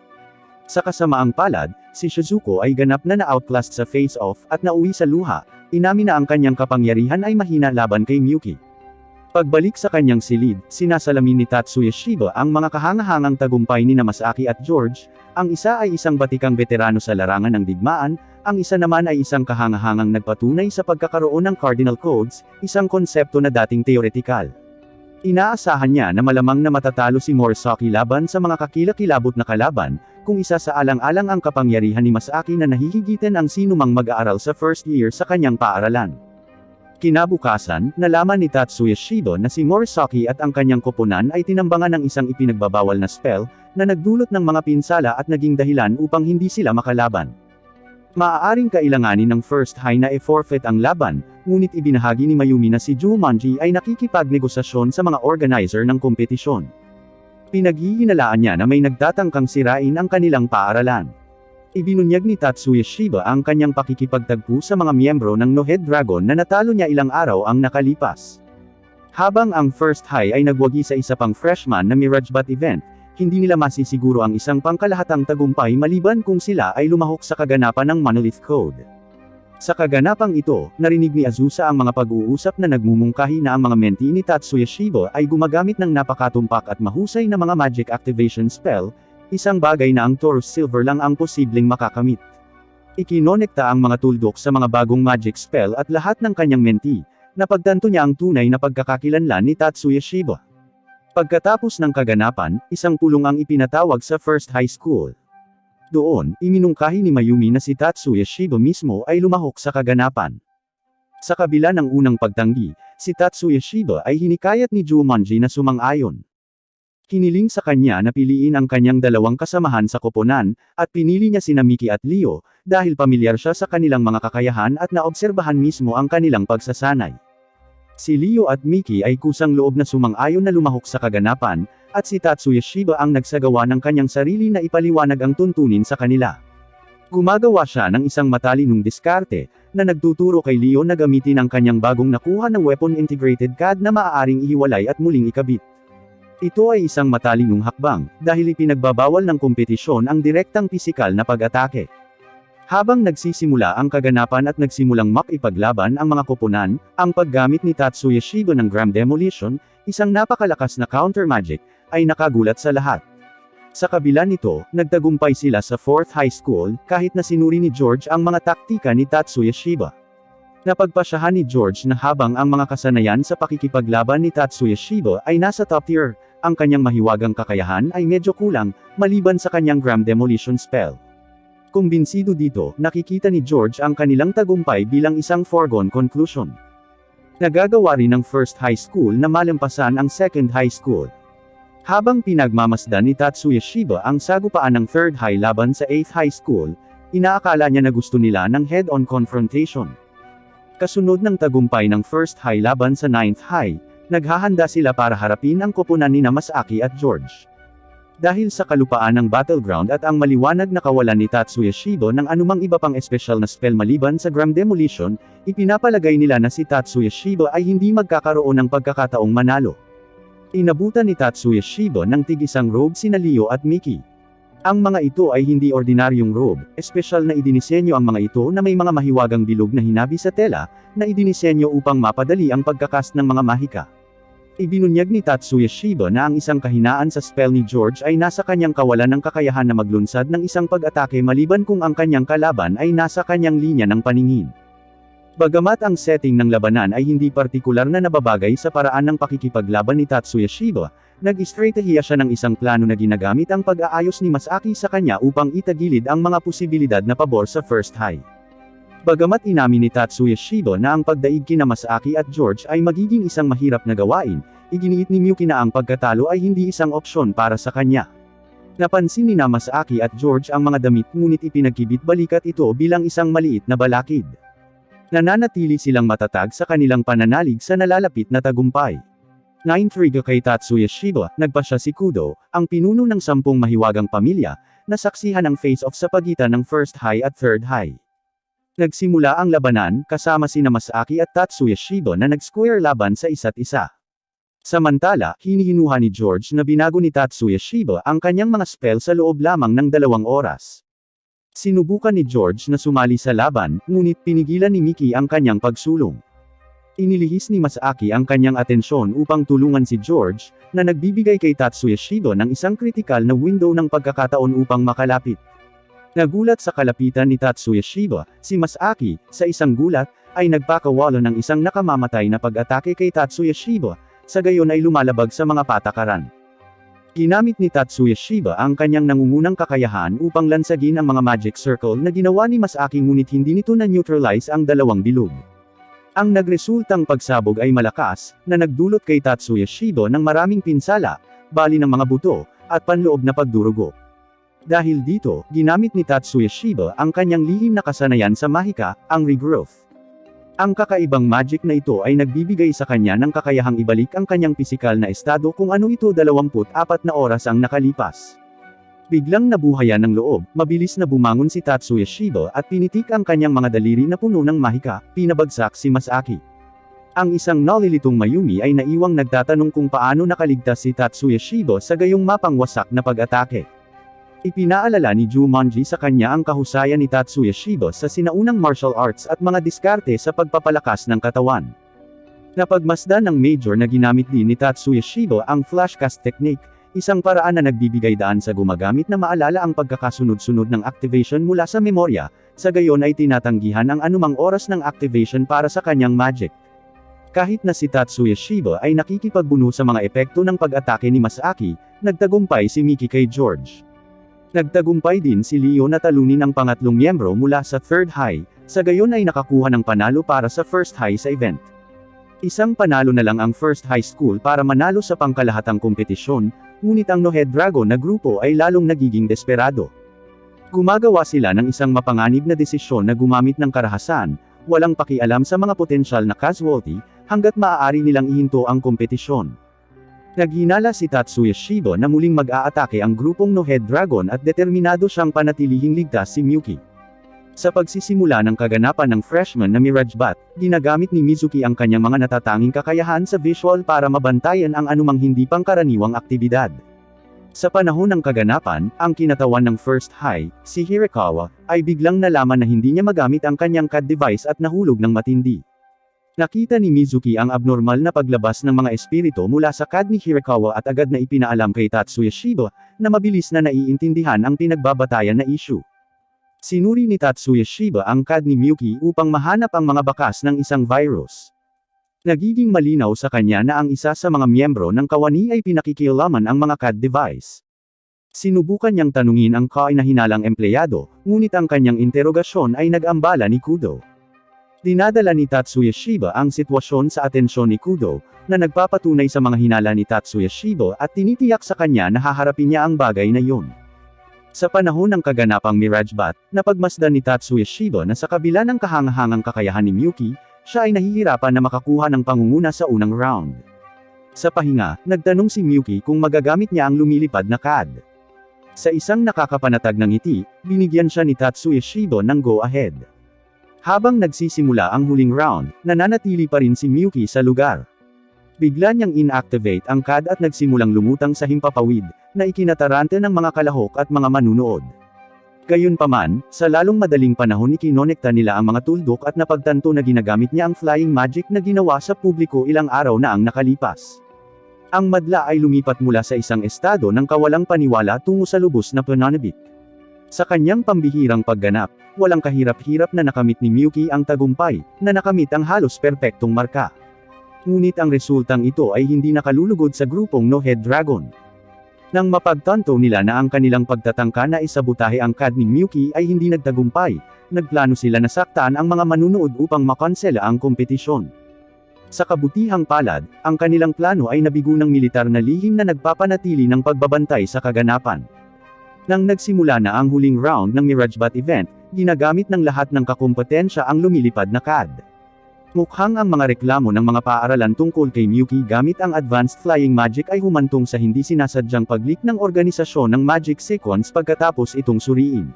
Sa kasamaang palad, si Shizuko ay ganap na na-outclassed sa face-off at nauwi sa luha, inamin na ang kanyang kapangyarihan ay mahina laban kay Miyuki. Pagbalik sa kanyang silid, sinasalamin ni Tatsuya Shiba ang mga kahangahangang tagumpay ni Masaki at George, ang isa ay isang batikang veterano sa larangan ng digmaan, ang isa naman ay isang kahangahangang nagpatunay sa pagkakaroon ng Cardinal Codes, isang konsepto na dating teoretikal. Inaasahan niya na malamang na matatalo si Morisaki laban sa mga kakilakilabot na kalaban, kung isa sa alang-alang ang kapangyarihan ni Masaki na nahihigitan ang sinumang mag-aaral sa first year sa kanyang paaralan. Kinabukasan, nalaman ni Tatsuya Shiba na si Morisaki at ang kanyang koponan ay tinambangan ng isang ipinagbabawal na spell, na nagdulot ng mga pinsala at naging dahilan upang hindi sila makalaban. Maaaring kailanganin ng First High na e-forfeit ang laban, ngunit ibinahagi ni Mayumi na si Jumanji ay nakikipagnegosasyon sa mga organizer ng kompetisyon. Pinaghihinalaan niya na may nagtatangkang sirain ang kanilang paaralan. Ibinunyag ni Tatsuya Shiba ang kanyang pakikipagtagpo sa mga miyembro ng No-Head Dragon na natalo niya ilang araw ang nakalipas. Habang ang First High ay nagwagi sa isa pang freshman na Mirage-Bat event, hindi nila masisiguro ang isang pangkalahatang tagumpay maliban kung sila ay lumahok sa kaganapan ng Monolith Code. Sa kaganapang ito, narinig ni Azusa ang mga pag-uusap na nagmumungkahi na ang mga mentee ni Tatsuya Shiba ay gumagamit ng napakatumpak at mahusay na mga magic activation spell, isang bagay na ang Taurus Silver lang ang posibleng makakamit. Ikinonekta ang mga tuldok sa mga bagong magic spell at lahat ng kanyang mentee, napagtanto niya ang tunay na pagkakakilanlan ni Tatsuya Shiba. Pagkatapos ng kaganapan, isang pulong ang ipinatawag sa First High School. Doon, iminungkahi ni Mayumi na si Tatsuya Shiba mismo ay lumahok sa kaganapan. Sa kabila ng unang pagtanggi, si Tatsuya Shiba ay hinikayat ni Jumanji na sumang-ayon. Hiniling sa kanya na piliin ang kanyang dalawang kasamahan sa koponan, at pinili niya sina Miki at Leo, dahil pamilyar siya sa kanilang mga kakayahan at naobserbahan mismo ang kanilang pagsasanay. Si Leo at Miki ay kusang loob na sumang-ayon na lumahok sa kaganapan, at si Tatsuya Shiba ang nagsagawa ng kanyang sarili na ipaliwanag ang tuntunin sa kanila. Gumagawa siya ng isang matalinong diskarte, na nagtuturo kay Leo na gamitin ang kanyang bagong nakuha na weapon integrated CAD na maaaring ihiwalay at muling ikabit. Ito ay isang matalinong hakbang, dahil ipinagbabawal ng kompetisyon ang direktang pisikal na pag-atake. Habang nagsisimula ang kaganapan at nagsimulang makipaglaban ang mga koponan, ang paggamit ni Tatsuya Shiba ng Gram Demolition, isang napakalakas na counter magic, ay nakagulat sa lahat. Sa kabila nito, nagtagumpay sila sa 4th High School, kahit na sinuri ni George ang mga taktika ni Tatsuya Shiba. Napagpasyahan ni George na habang ang mga kasanayan sa pakikipaglaban ni Tatsuya Shiba ay nasa top tier, ang kanyang mahiwagang kakayahan ay medyo kulang, maliban sa kanyang Gram Demolition spell. Kumbinsido dito, nakikita ni George ang kanilang tagumpay bilang isang foregone conclusion. Nagagawa rin ng First High School na malampasan ang Second High School. Habang pinagmamasdan ni Tatsuya Shiba ang sagupaan ng Third High laban sa 8th High School, inaakala niya na gusto nila ng head-on confrontation. Kasunod ng tagumpay ng First High laban sa 9th High, naghahanda sila para harapin ang koponan ni Masaki at George. Dahil sa kalupaan ng battleground at ang maliwanag na kawalan ni Tatsuya Shiba ng anumang iba pang espesyal na spell maliban sa Gram Demolition, ipinapalagay nila na si Tatsuya Shiba ay hindi magkakaroon ng pagkakataong manalo. Inabutan ni Tatsuya Shiba ng tig-isang robe sina Leo at Miki. Ang mga ito ay hindi ordinaryong robe, espesyal na idinisenyo ang mga ito na may mga mahiwagang bilog na hinabi sa tela, na idinisenyo upang mapadali ang pagkakast ng mga mahika. Ibinunyag ni Tatsuya Shiba na ang isang kahinaan sa spell ni George ay nasa kanyang kawalan ng kakayahan na maglunsad ng isang pag-atake maliban kung ang kanyang kalaban ay nasa kanyang linya ng paningin. Bagamat ang setting ng labanan ay hindi partikular na nababagay sa paraan ng pakikipaglaban ni Tatsuya Shiba, nag-estratehiya siya ng isang plano na ginagamit ang pag-aayos ni Masaki sa kanya upang itagilid ang mga posibilidad na pabor sa First High. Bagamat inamin ni Tatsuya Shiba na ang pagdaig kina Masaki at George ay magiging isang mahirap na gawain, iginiit ni Miyuki na ang pagkatalo ay hindi isang opsyon para sa kanya. Napansin ni Masaki at George ang mga damit ngunit ipinagkibit-balikat ito bilang isang maliit na balakid. Nananatili silang matatag sa kanilang pananalig sa nalalapit na tagumpay. Naintriga kay Tatsuya Shiba, nagpasya si Kudo, ang pinuno ng 10 mahiwagang pamilya, na saksihan ang face-off sa pagitan ng First High at Third High. Nagsimula ang labanan, kasama sina Masaki at Tatsuya Shiba na nag-square laban sa isa't isa. Samantala, hinihinuha ni George na binago ni Tatsuya Shiba ang kanyang mga spell sa loob lamang ng 2 oras. Sinubukan ni George na sumali sa laban, ngunit pinigilan ni Miki ang kanyang pagsulong. Inilihis ni Masaki ang kanyang atensyon upang tulungan si George, na nagbibigay kay Tatsuya Shiba ng isang kritikal na window ng pagkakataon upang makalapit. Nagulat sa kalapitan ni Tatsuya Shiba, si Masaki, sa isang gulat, ay nagpakawalo ng isang nakamamatay na pag-atake kay Tatsuya Shiba, sa gayon ay lumalabag sa mga patakaran. Ginamit ni Tatsuya Shiba ang kanyang nangungunang kakayahan upang lansagin ang mga magic circle na ginawa ni Masaki ngunit hindi nito na-neutralize ang 2 bilog. Ang nagresultang pagsabog ay malakas, na nagdulot kay Tatsuya Shiba ng maraming pinsala, bali ng mga buto, at panloob na pagdurugo. Dahil dito, ginamit ni Tatsuya Shiba ang kanyang lihim na kasanayan sa Mahika, ang regrowth. Ang kakaibang magic na ito ay nagbibigay sa kanya ng kakayahang ibalik ang kanyang pisikal na estado kung ano ito 24 na oras ang nakalipas. Biglang nabuhayan ng loob, mabilis na bumangon si Tatsuya Shiba at pinitik ang kanyang mga daliri na puno ng Mahika, pinabagsak si Masaki. Ang isang nalilitong Mayumi ay naiwang nagtatanong kung paano nakaligtas si Tatsuya Shiba sa gayong mapangwasak na pag-atake. Ipinaalala ni Jumanji sa kanya ang kahusayan ni Tatsuya Shiba sa sinaunang martial arts at mga diskarte sa pagpapalakas ng katawan. Napagmasdan ng major na ginamit din ni Tatsuya Shiba ang flashcast technique, isang paraan na nagbibigay daan sa gumagamit na maalala ang pagkakasunod-sunod ng activation mula sa memorya, sa gayon ay tinatanggihan ang anumang oras ng activation para sa kanyang magic. Kahit na si Tatsuya Shiba ay nakikipagbuno sa mga epekto ng pag-atake ni Masaki, nagtagumpay si Miki kay George. Nagtagumpay din si Leo na talunin ang pangatlong miyembro mula sa third high, sa gayon ay nakakuha ng panalo para sa first high sa event. Isang panalo na lang ang first high school para manalo sa pangkalahatang kompetisyon, ngunit ang No-Head Dragon na grupo ay lalong nagiging desperado. Gumagawa sila ng isang mapanganib na desisyon na gumamit ng karahasan, walang pakialam sa mga potensyal na casualty, hanggat maaari nilang ihinto ang kompetisyon. Naghinala si Tatsuya Shiba na muling mag-aatake ang grupong No-Head Dragon at determinado siyang panatilihing ligtas si Miyuki. Sa pagsisimula ng kaganapan ng freshman na Mirage Bat, ginagamit ni Mizuki ang kanyang mga natatanging kakayahan sa visual para mabantayan ang anumang hindi pangkaraniwang aktibidad. Sa panahon ng kaganapan, ang kinatawan ng First High, si Hirakawa, ay biglang nalaman na hindi niya magamit ang kanyang CAD device at nahulog ng matindi. Nakita ni Mizuki ang abnormal na paglabas ng mga espiritu mula sa CAD ni Hirakawa at agad na ipinaalam kay Tatsuya Shiba, na mabilis na naiintindihan ang pinagbabatayan na issue. Sinuri ni Tatsuya Shiba ang CAD ni Miyuki upang mahanap ang mga bakas ng isang virus. Nagiging malinaw sa kanya na ang isa sa mga miyembro ng kawani ay pinakikialaman ang mga CAD device. Sinubukan niyang tanungin ang kainahinalang empleyado, ngunit ang kanyang interogasyon ay nag-ambala ni Kudo. Dinadala ni Tatsuya Shiba ang sitwasyon sa atensyon ni Kudo, na nagpapatunay sa mga hinala ni Tatsuya Shiba at tinitiyak sa kanya na haharapin niya ang bagay na iyon. Sa panahon ng kaganapang Mirage Bat, napagmasdan ni Tatsuya Shiba na sa kabila ng kahangahangang kakayahan ni Miyuki, siya ay nahihirapan na makakuha ng pangunguna sa unang round. Sa pahinga, nagtanong si Miyuki kung magagamit niya ang lumilipad na CAD. Sa isang nakakapanatag ng ngiti, binigyan siya ni Tatsuya Shiba ng go-ahead. Habang nagsisimula ang huling round, nananatili pa rin si Miyuki sa lugar. Bigla niyang inactivate ang CAD at nagsimulang lumutang sa himpapawid, na ikinatarante ng mga kalahok at mga manunood. Gayunpaman, sa lalong madaling panahon ikinonekta nila ang mga tuldok at napagtanto na ginagamit niya ang flying magic na ginawa sa publiko ilang araw na ang nakalipas. Ang madla ay lumipat mula sa isang estado ng kawalang paniwala tungo sa lubos na pananabik. Sa kanyang pambihirang pagganap, walang kahirap-hirap na nakamit ni Miyuki ang tagumpay, na nakamit ang halos perpektong marka. Ngunit ang resultang ito ay hindi nakalulugod sa grupong No-Head Dragon. Nang mapagtanto nila na ang kanilang pagtatangka na isabutahe ang CAD ni Miyuki ay hindi nagtagumpay, nagplano sila na saktan ang mga manunood upang makonsela ang kompetisyon. Sa kabutihang palad, ang kanilang plano ay nabigo ng militar na lihim na nagpapanatili ng pagbabantay sa kaganapan. Nang nagsimula na ang huling round ng Mirage Bat event, ginagamit ng lahat ng kakumpetensya ang lumilipad na CAD. Mukhang ang mga reklamo ng mga paaralan tungkol kay Miyuki gamit ang advanced flying magic ay humantong sa hindi sinasadyang pag-leak ng organisasyon ng magic sequence pagkatapos itong suriin.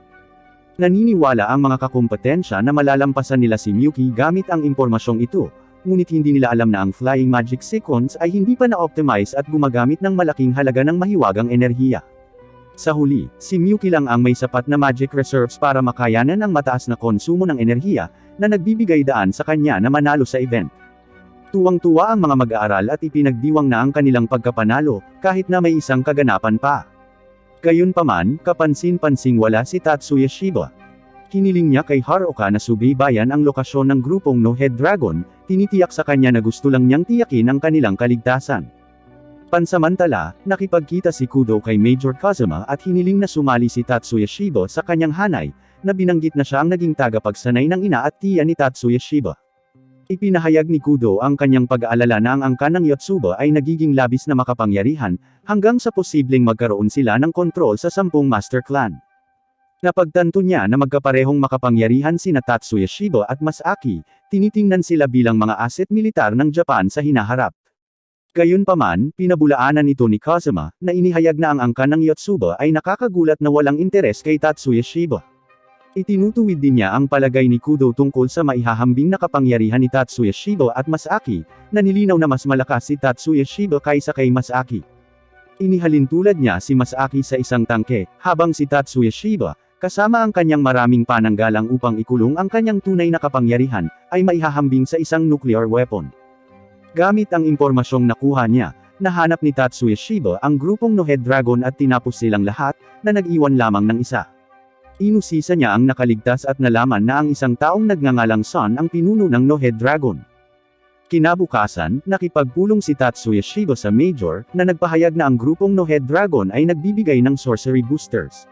Naniniwala ang mga kakumpetensya na malalampasan nila si Miyuki gamit ang impormasyong ito, ngunit hindi nila alam na ang flying magic sequence ay hindi pa na-optimize at gumagamit ng malaking halaga ng mahiwagang enerhiya. Sa huli, si Miyuki lang ang may sapat na magic reserves para makayanan ang mataas na konsumo ng enerhiya, na nagbibigay daan sa kanya na manalo sa event. Tuwang-tuwa ang mga mag-aaral at ipinagdiwang na ang kanilang pagkapanalo, kahit na may isang kaganapan pa. Gayunpaman, kapansin-pansing wala si Tatsuya Shiba. Hiniling niya kay Haruka na subaybayan ang lokasyon ng grupong No-Head Dragon, tinitiyak sa kanya na gusto lang niyang tiyakin ang kanilang kaligtasan. Pansamantala, nakipagkita si Kudo kay Major Kazuma at hiniling na sumali si Tatsuya Shiba sa kanyang hanay, na binanggit na siya ang naging tagapagsanay ng ina at tiya ni Tatsuya Shiba. Ipinahayag ni Kudo ang kanyang pag-aalala na ang angkan ng Yotsuba ay nagiging labis na makapangyarihan, hanggang sa posibleng magkaroon sila ng kontrol sa 10 Master Clan. Napagtanto niya na magkaparehong makapangyarihan sina Tatsuya Shiba at Masaki, tinitingnan sila bilang mga asset militar ng Japan sa hinaharap. Gayunpaman, pinabulaanan ito ni Kazuma, na inihayag na ang angkan ng Yotsuba ay nakakagulat na walang interes kay Tatsuya Shiba. Itinutuwid din niya ang palagay ni Kudo tungkol sa maihahambing na kapangyarihan ni Tatsuya Shiba at Masaki, na nilinaw na mas malakas si Tatsuya Shiba kaysa kay Masaki. Inihalin tulad niya si Masaki sa isang tangke, habang si Tatsuya Shiba, kasama ang kanyang maraming pananggalang upang ikulong ang kanyang tunay na kapangyarihan, ay maihahambing sa isang nuclear weapon. Gamit ang impormasyong nakuha niya, nahanap ni Tatsuya Shiba ang grupong No-Head Dragon at tinapos silang lahat, na nag-iwan lamang ng isa. Inusisa niya ang nakaligtas at nalaman na ang isang taong nagngangalang Son ang pinuno ng No-Head Dragon. Kinabukasan, nakipagpulong si Tatsuya Shiba sa Major, na nagpahayag na ang grupong No-Head Dragon ay nagbibigay ng sorcery boosters.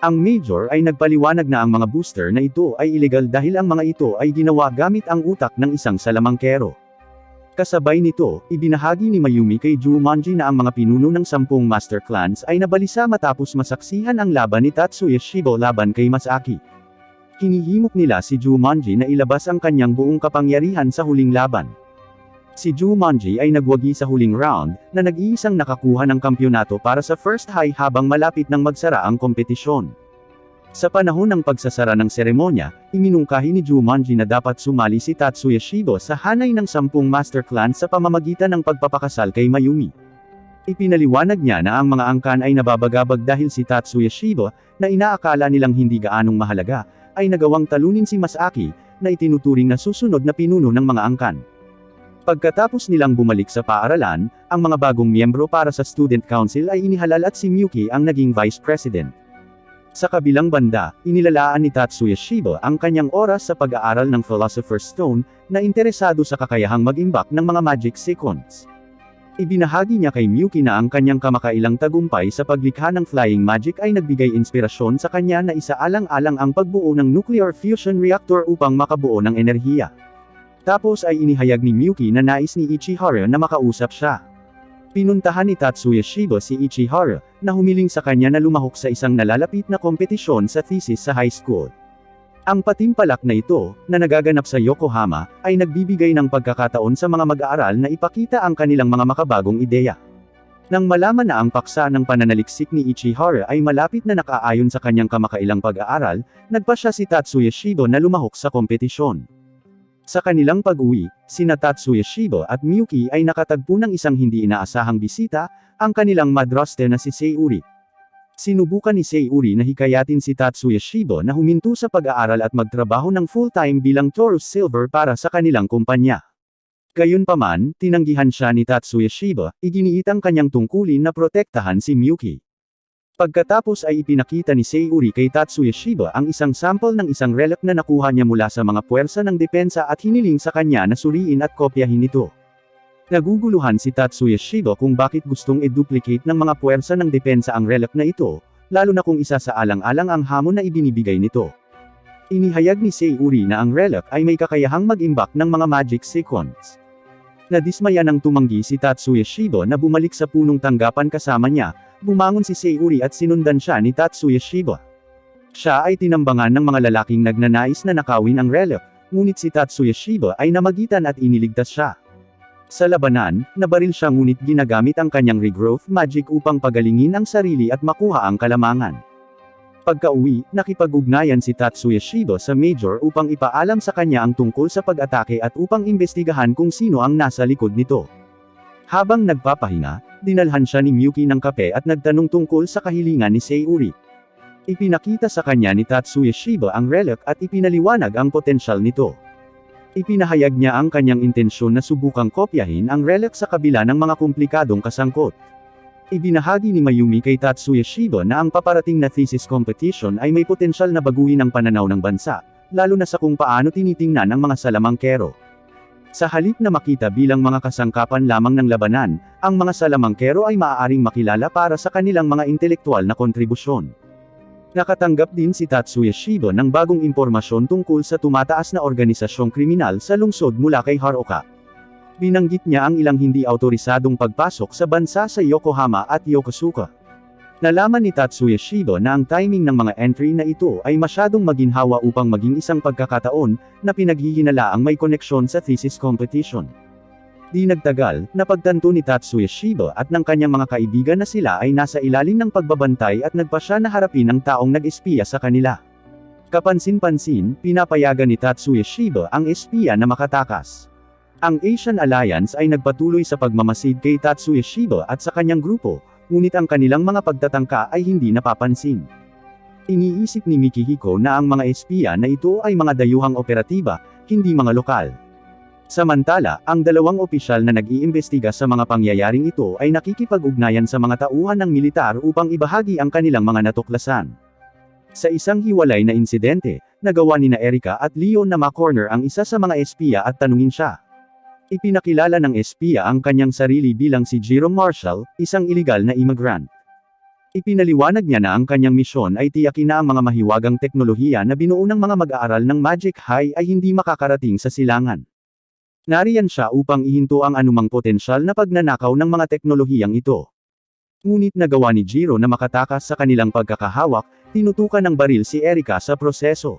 Ang Major ay nagpaliwanag na ang mga booster na ito ay illegal dahil ang mga ito ay ginawa gamit ang utak ng isang salamangkero. Kasabay nito, ibinahagi ni Mayumi kay Jumanji na ang mga pinuno ng 10 Master Clans ay nabalisa matapos masaksihan ang laban ni Tatsuya Shiba laban kay Masaki. Hinihimok nila si Jumanji na ilabas ang kanyang buong kapangyarihan sa huling laban. Si Jumanji ay nagwagi sa huling round, na nag-iisang nakakuha ng kampyonato para sa first high habang malapit nang magsara ang kompetisyon. Sa panahon ng pagsasara ng seremonya, iminungkahi ni Jumanji na dapat sumali si Tatsuya Shiba sa hanay ng 10 Master Clan sa pamamagitan ng pagpapakasal kay Mayumi. Ipinaliwanag niya na ang mga angkan ay nababagabag dahil si Tatsuya Shiba, na inaakala nilang hindi gaanong mahalaga, ay nagawang talunin si Masaki, na itinuturing na susunod na pinuno ng mga angkan. Pagkatapos nilang bumalik sa paaralan, ang mga bagong miyembro para sa Student Council ay inihalal at si Miyuki ang naging Vice President. Sa kabilang banda, inilalaan ni Tatsuya Shiba ang kanyang oras sa pag-aaral ng Philosopher's Stone, na interesado sa kakayahang mag-imbak ng mga magic sequence. Ibinahagi niya kay Miyuki na ang kanyang kamakailang tagumpay sa paglikha ng flying magic ay nagbigay inspirasyon sa kanya na isaalang-alang ang pagbuo ng nuclear fusion reactor upang makabuo ng enerhiya. Tapos ay inihayag ni Miyuki na nais ni Ichihara na makausap siya. Pinuntahan ni Tatsuya Shiba si Ichihara, na humiling sa kanya na lumahok sa isang nalalapit na kompetisyon sa thesis sa high school. Ang patimpalak na ito, na nagaganap sa Yokohama, ay nagbibigay ng pagkakataon sa mga mag-aaral na ipakita ang kanilang mga makabagong ideya. Nang malaman na ang paksa ng pananaliksik ni Ichihara ay malapit na nakaayon sa kanyang kamakailang pag-aaral, nagpasya si Tatsuya Shiba na lumahok sa kompetisyon. Sa kanilang pag-uwi, sina Tatsuya Shiba at Miyuki ay nakatagpo ng isang hindi inaasahang bisita, ang kanilang madraste na si Sayuri. Sinubukan ni Sayuri na hikayatin si Tatsuya Shiba na huminto sa pag-aaral at magtrabaho ng full-time bilang Taurus Silver para sa kanilang kumpanya. Gayunpaman, tinanggihan siya ni Tatsuya Shiba, iginiit ang kanyang tungkulin na protektahan si Miyuki. Pagkatapos ay ipinakita ni Sayuri kay Tatsuya Shiba ang isang sample ng isang relic na nakuha niya mula sa mga puwersa ng depensa at hiniling sa kanya na suriin at kopyahin ito. Naguguluhan si Tatsuya Shiba kung bakit gustong i-duplicate ng mga puwersa ng depensa ang relic na ito, lalo na kung isa sa alang-alang ang hamon na ibinibigay nito. Inihayag ni Sayuri na ang relic ay may kakayahang mag-imbak ng mga magic sequence. Nadismaya nang tumanggi si Tatsuya Shiba na bumalik sa punong tanggapan kasama niya. Bumangon si Sayuri at sinundan siya ni Tatsuya Shiba. Siya ay tinambangan ng mga lalaking nagnanais na nakawin ang relic, ngunit si Tatsuya Shiba ay namagitan at iniligtas siya. Sa labanan, nabaril siya ngunit ginagamit ang kanyang regrowth magic upang pagalingin ang sarili at makuha ang kalamangan. Pagka-uwi, nakipag-ugnayan si Tatsuya Shiba sa Major upang ipaalam sa kanya ang tungkol sa pag-atake at upang imbestigahan kung sino ang nasa likod nito. Habang nagpapahinga, dinalhan siya ni Miyuki ng kape at nagtanong tungkol sa kahilingan ni Sayuri. Ipinakita sa kanya ni Tatsuya Shiba ang relic at ipinaliwanag ang potensyal nito. Ipinahayag niya ang kanyang intensyon na subukang kopyahin ang relic sa kabila ng mga komplikadong kasangkot. Ibinahagi ni Mayumi kay Tatsuya Shiba na ang paparating na thesis competition ay may potensyal na baguhin ang pananaw ng bansa, lalo na sa kung paano tinitingnan ang mga salamangkero. Sa halip na makita bilang mga kasangkapan lamang ng labanan, ang mga salamangkero ay maaaring makilala para sa kanilang mga intelektual na kontribusyon. Nakatanggap din si Tatsuya Shiba ng bagong impormasyon tungkol sa tumataas na organisasyong kriminal sa lungsod mula kay Haruka. Binanggit niya ang ilang hindi autorisadong pagpasok sa bansa sa Yokohama at Yokosuka. Nalaman ni Tatsuya Shiba na ang timing ng mga entry na ito ay masyadong maginhawa upang maging isang pagkakataon na pinaghihinalaang may koneksyon sa thesis competition. Di nagtagal, napagtanto ni Tatsuya Shiba at ng kanyang mga kaibigan na sila ay nasa ilalim ng pagbabantay at nagpa siya na harapin ang taong nag-espiya sa kanila. Kapansin-pansin, pinapayagan ni Tatsuya Shiba ang espiya na makatakas. Ang Asian Alliance ay nagpatuloy sa pagmamasid kay Tatsuya Shiba at sa kanyang grupo, ngunit ang kanilang mga pagtatangka ay hindi napapansin. Iniisip ni Mikihiko na ang mga espiya na ito ay mga dayuhang operatiba, hindi mga lokal. Samantala, ang dalawang opisyal na nag-iimbestiga sa mga pangyayaring ito ay nakikipag-ugnayan sa mga tauhan ng militar upang ibahagi ang kanilang mga natuklasan. Sa isang hiwalay na insidente, nagawa ni Erika at Leo na ma-corner ang isa sa mga espiya at tanungin siya. Ipinakilala ng espiya ang kanyang sarili bilang si Jiro Marshall, isang iligal na immigrant. Ipinaliwanag niya na ang kanyang misyon ay tiyakin na ang mga mahiwagang teknolohiya na binuo ng mga mag-aaral ng Magic High ay hindi makakarating sa silangan. Nariyan siya upang ihinto ang anumang potensyal na pagnanakaw ng mga teknolohiyang ito. Ngunit nagawa ni Jiro na makatakas sa kanilang pagkakahawak, tinutukan ng baril si Erika sa proseso.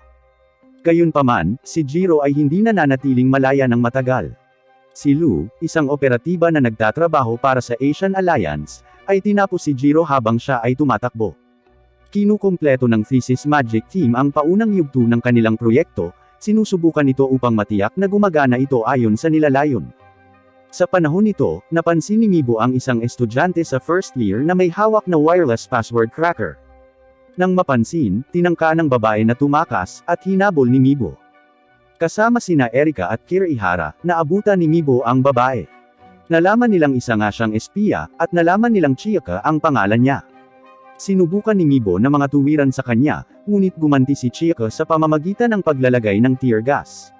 Gayunpaman, si Jiro ay hindi nananatiling malaya ng matagal. Si Lou, isang operatiba na nagtatrabaho para sa Asian Alliance, ay tinapos si Jiro habang siya ay tumatakbo. Kinukumpleto ng Thesis Magic Team ang paunang yugto ng kanilang proyekto, sinusubukan ito upang matiyak na gumagana ito ayon sa nilalayon. Sa panahon nito, napansin ni Mibo ang isang estudyante sa first year na may hawak na wireless password cracker. Nang mapansin, tinangka ng babae na tumakas, at hinabol ni Mibo. Kasama sina Erika at Kirihara, naabutan ni Mibo ang babae. Nalaman nilang isa nga siyang espiya, at nalaman nilang Chiyaka ang pangalan niya. Sinubukan ni Mibo na mga tuwiran sa kanya, ngunit gumanti si Chiyaka sa pamamagitan ng paglalagay ng tear gas.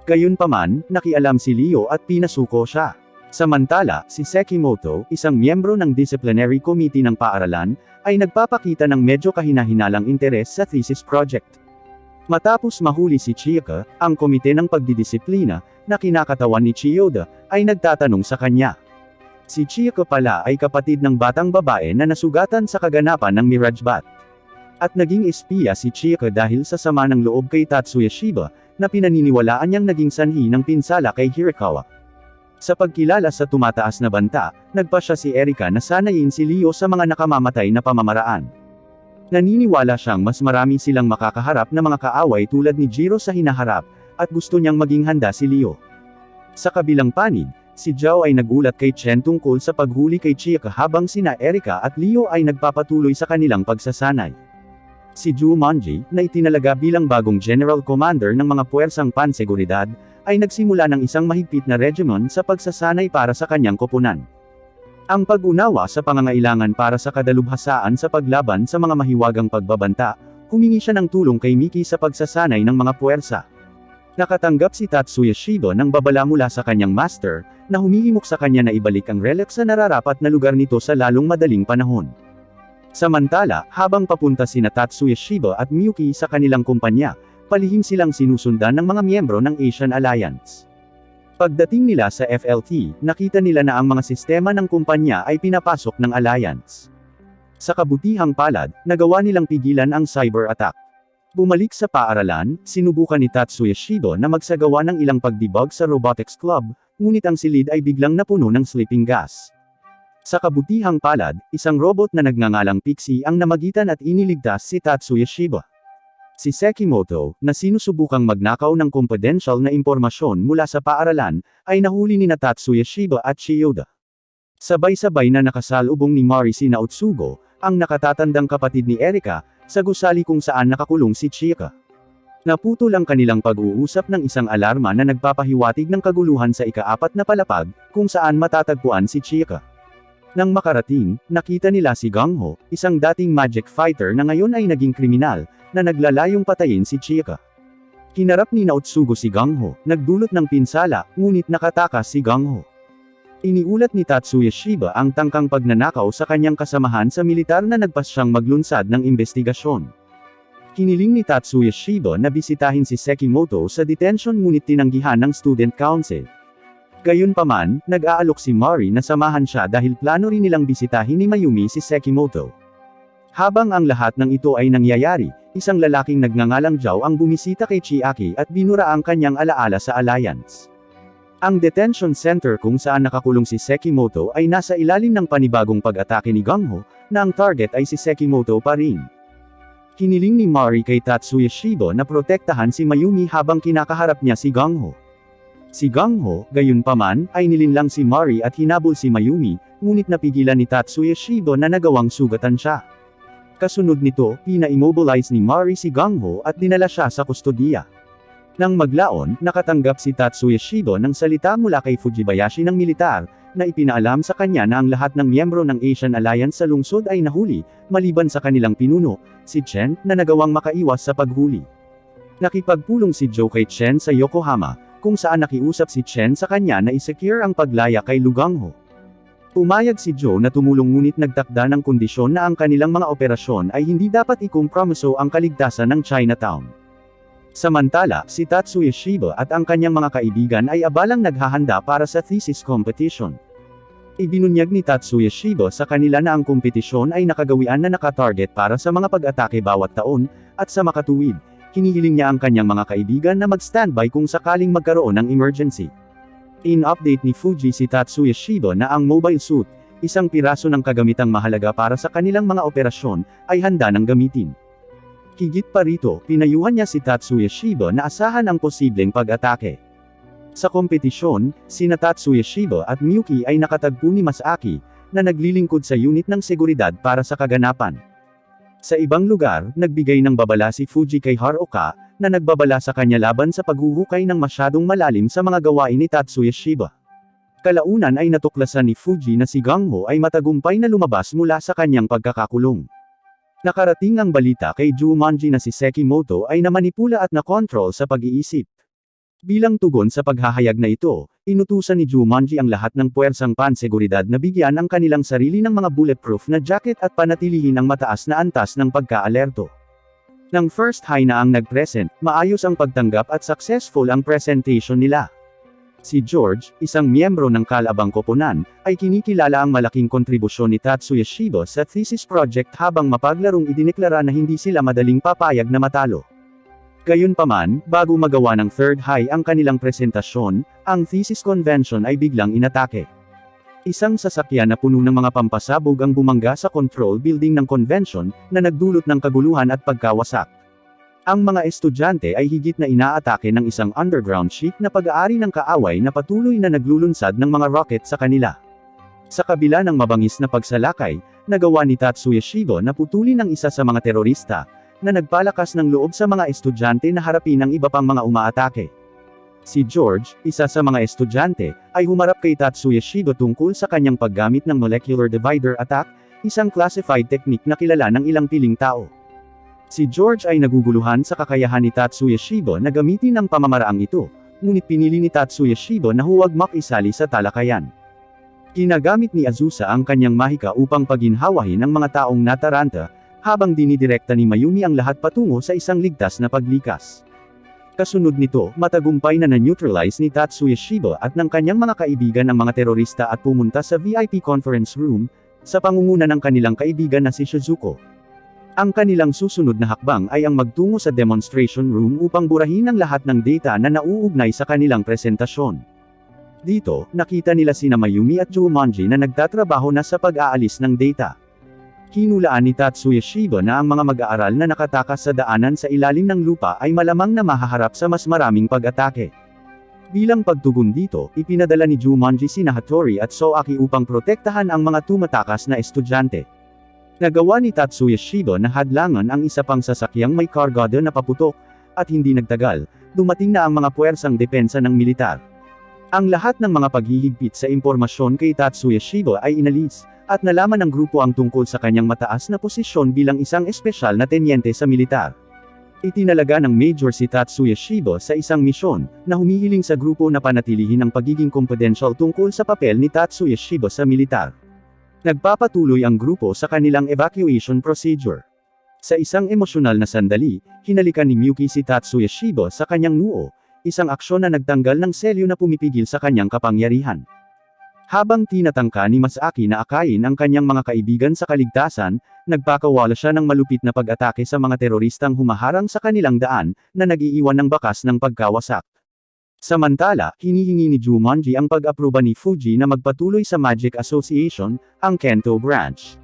Gayunpaman, nakialam si Leo at pinasuko siya. Samantala, si Sekimoto, isang miyembro ng disciplinary committee ng paaralan, ay nagpapakita ng medyo kahinahinalang interes sa thesis project. Matapos mahuli si Chiyaka, ang komite ng pagdidisiplina, na kinakatawan ni Chiyoda, ay nagtatanong sa kanya. Si Chiyaka pala ay kapatid ng batang babae na nasugatan sa kaganapan ng Mirage Bat. At naging espiya si Chiyaka dahil sa sama ng loob kay Tatsuya Shiba, na pinaniniwalaan niyang naging sanhi ng pinsala kay Hirakawa. Sa pagkilala sa tumataas na banta, nagpa siya si Erika na sanayin si Leo sa mga nakamamatay na pamamaraan. Naniniwala siyang mas marami silang makakaharap na mga kaaway tulad ni Jiro sa hinaharap, at gusto niyang maging handa si Leo. Sa kabilang panig, si Zhao ay nagulat kay Chen tungkol sa paghuli kay Chiyaka habang sina Erika at Leo ay nagpapatuloy sa kanilang pagsasanay. Si Zhu Monji, na itinalaga bilang bagong General Commander ng mga puwersang panseguridad, ay nagsimula ng isang mahigpit na regimen sa pagsasanay para sa kanyang koponan. Ang pag-unawa sa pangangailangan para sa kadalubhasaan sa paglaban sa mga mahiwagang pagbabanta, humingi siya ng tulong kay Miki sa pagsasanay ng mga puwersa. Nakatanggap si Tatsuya Shiba ng babala mula sa kanyang master, na humihimok sa kanya na ibalik ang relic sa nararapat na lugar nito sa lalong madaling panahon. Samantala, habang papunta sina Tatsuya Shiba at Miyuki sa kanilang kumpanya, palihim silang sinusundan ng mga miyembro ng Asian Alliance. Pagdating nila sa FLT, nakita nila na ang mga sistema ng kumpanya ay pinapasok ng Alliance. Sa kabutihang palad, nagawa nilang pigilan ang cyber attack. Bumalik sa paaralan, sinubukan ni Tatsuya Shiba na magsagawa ng ilang pagdebug sa Robotics Club, ngunit ang silid ay biglang napuno ng sleeping gas. Sa kabutihang palad, isang robot na nagngangalang Pixie ang namagitan at iniligtas si Tatsuya Shiba. Si Sekimoto, na sinusubukang magnakaw ng confidential na impormasyon mula sa paaralan, ay nahuli ni Tatsuya Shiba at Chiyoda. Sabay-sabay na nakasalubong ni Mari sina Otsugo, ang nakatatandang kapatid ni Erika, sa gusali kung saan nakakulong si Chiyaka. Naputol ang kanilang pag-uusap ng isang alarma na nagpapahiwatig ng kaguluhan sa ika-4 na palapag, kung saan matatagpuan si Chiyaka. Nang makarating, nakita nila si Gangho, isang dating magic fighter na ngayon ay naging kriminal, na naglalayong patayin si Chiyaka. Kinarap ni Naotsugo si Gangho, nagdulot ng pinsala, ngunit nakatakas si Gangho. Iniulat ni Tatsuya Shiba ang tangkang pagnanakaw sa kanyang kasamahan sa militar na nagpas siyang maglunsad ng investigasyon. Hiniling ni Tatsuya Shiba na bisitahin si Sekimoto sa detention ngunit tinanggihan ng student council. Gayunpaman, nag-aalok si Mari na samahan siya dahil plano rin nilang bisitahin ni Mayumi si Sekimoto. Habang ang lahat ng ito ay nangyayari, isang lalaking nagngangalang Zhao ang bumisita kay Chiaki at binura ang kanyang alaala sa Alliance. Ang detention center kung saan nakakulong si Sekimoto ay nasa ilalim ng panibagong pag-atake ni Gangho, na ang target ay si Sekimoto pa rin. Hiniling ni Mari kay Tatsuya Shiba na protektahan si Mayumi habang kinakaharap niya si Gangho. Si Gangho, gayunpaman, ay nilinlang si Mari at hinabol si Mayumi, ngunit napigilan ni Tatsuya Shiba na nagawang sugatan siya. Kasunod nito, pina-immobilize ni Mari si Gangho at dinala siya sa kustodiya. Nang maglaon, nakatanggap si Tatsuya Shiba ng salita mula kay Fujibayashi ng militar, na ipinaalam sa kanya na ang lahat ng miyembro ng Asian Alliance sa lungsod ay nahuli, maliban sa kanilang pinuno, si Chen, na nagawang makaiwas sa paghuli. Nakipagpulong si Joe kay Chen sa Yokohama, kung saan nakiusap si Chen sa kanya na isecure ang paglaya kay Gangho. Pumayag si Joe na tumulong ngunit nagtakda ng kondisyon na ang kanilang mga operasyon ay hindi dapat ikompromiso ang kaligtasan ng Chinatown. Samantala, si Tatsuya Shiba at ang kanyang mga kaibigan ay abalang naghahanda para sa thesis competition. Ibinunyag ni Tatsuya Shiba sa kanila na ang kompetisyon ay nakagawian na nakatarget para sa mga pag-atake bawat taon, at sa makatuwid, hinihiling niya ang kanyang mga kaibigan na mag-standby kung sakaling magkaroon ng emergency. In-update ni Fuji si Tatsuya Shiba na ang mobile suit, isang piraso ng kagamitang mahalaga para sa kanilang mga operasyon, ay handa ng gamitin. Higit pa rito, pinayuhan niya si Tatsuya Shiba na asahan ang posibleng pag-atake. Sa kompetisyon, sina Tatsuya Shiba at Miyuki ay nakatagpo ni Masaki, na naglilingkod sa unit ng seguridad para sa kaganapan. Sa ibang lugar, nagbigay ng babala si Fuji kay Haruka, na nagbabala sa kanya laban sa paghuhukay ng masyadong malalim sa mga gawain ni Tatsuya Shiba. Kalaunan ay natuklasan ni Fuji na si Gangho ay matagumpay na lumabas mula sa kanyang pagkakakulong. Nakarating ang balita kay Jumanji na si Sekimoto ay namanipula at nakontrol sa pag-iisip. Bilang tugon sa paghahayag na ito, inutusan ni Jumanji ang lahat ng puwersang panseguridad na bigyan ang kanilang sarili ng mga bulletproof na jacket at panatilihin ang mataas na antas ng pagka-alerto. Nang first high na ang nag-present, maayos ang pagtanggap at successful ang presentation nila. Si George, isang miyembro ng Kalabang Koponan, ay kinikilala ang malaking kontribusyon ni Tatsuya Shiba sa thesis project habang mapaglarong idineklara na hindi sila madaling papayag na matalo. Gayunpaman, bago magawa ng third high ang kanilang presentasyon, ang thesis convention ay biglang inatake. Isang sasakyan na puno ng mga pampasabog ang bumangga sa control building ng convention, na nagdulot ng kaguluhan at pagkawasak. Ang mga estudyante ay higit na inaatake ng isang underground ship na pag-aari ng kaaway na patuloy na naglulunsad ng mga rocket sa kanila. Sa kabila ng mabangis na pagsalakay, nagawa ni Tatsuya Shiba na putulin ang isa sa mga terorista, na nagpalakas ng loob sa mga estudyante na harapin ang iba pang mga umaatake. Si George, isa sa mga estudyante, ay humarap kay Tatsuya Shiba tungkol sa kanyang paggamit ng molecular divider attack, isang classified technique na kilala ng ilang piling tao. Si George ay naguguluhan sa kakayahan ni Tatsuya Shiba na gamitin ang pamamaraang ito, ngunit pinili ni Tatsuya Shiba na huwag makisali sa talakayan. Ginagamit ni Azusa ang kanyang mahika upang paginhawahin ang mga taong nataranta, habang dinidirekta ni Mayumi ang lahat patungo sa isang ligtas na paglikas. Kasunod nito, matagumpay na na-neutralize ni Tatsuya Shiba at ng kanyang mga kaibigan ang mga terorista at pumunta sa VIP conference room, sa pangunguna ng kanilang kaibigan na si Shizuko. Ang kanilang susunod na hakbang ay ang magtungo sa demonstration room upang burahin ang lahat ng data na nauugnay sa kanilang presentasyon. Dito, nakita nila sina Mayumi at Jumanji na nagtatrabaho na sa pag-aalis ng data. Hinulaan ni Tatsuya Shiba na ang mga mag-aaral na nakatakas sa daanan sa ilalim ng lupa ay malamang na mahaharap sa mas maraming pag-atake. Bilang pagtugon dito, ipinadala ni Jumanji sina Hattori at Soaki upang protektahan ang mga tumatakas na estudyante. Nagawa ni Tatsuya Shiba na hadlangan ang isa pang sasakyang may kargada na paputok, at hindi nagtagal, dumating na ang mga puwersang depensa ng militar. Ang lahat ng mga paghihigpit sa impormasyon kay Tatsuya Shiba ay inalis, at nalaman ng grupo ang tungkol sa kanyang mataas na posisyon bilang isang espesyal na tenyente sa militar. Itinalaga ng Major si Tatsuya Shiba sa isang misyon, na humihiling sa grupo na panatilihin ang pagiging confidential tungkol sa papel ni Tatsuya Shiba sa militar. Nagpapatuloy ang grupo sa kanilang evacuation procedure. Sa isang emosyonal na sandali, hinalikan ni Miyuki si Tatsuya Shiba sa kanyang noo, isang aksyon na nagtanggal ng selyo na pumipigil sa kanyang kapangyarihan. Habang tinatangka ni Masaki na akayin ang kanyang mga kaibigan sa kaligtasan, nagpakawala siya ng malupit na pag-atake sa mga teroristang humaharang sa kanilang daan, na nag-iiwan ng bakas ng pagkawasak. Samantala, hinihingi ni Jumanji ang pag-aproba ni Fuji na magpatuloy sa Magic Association, ang Kento branch.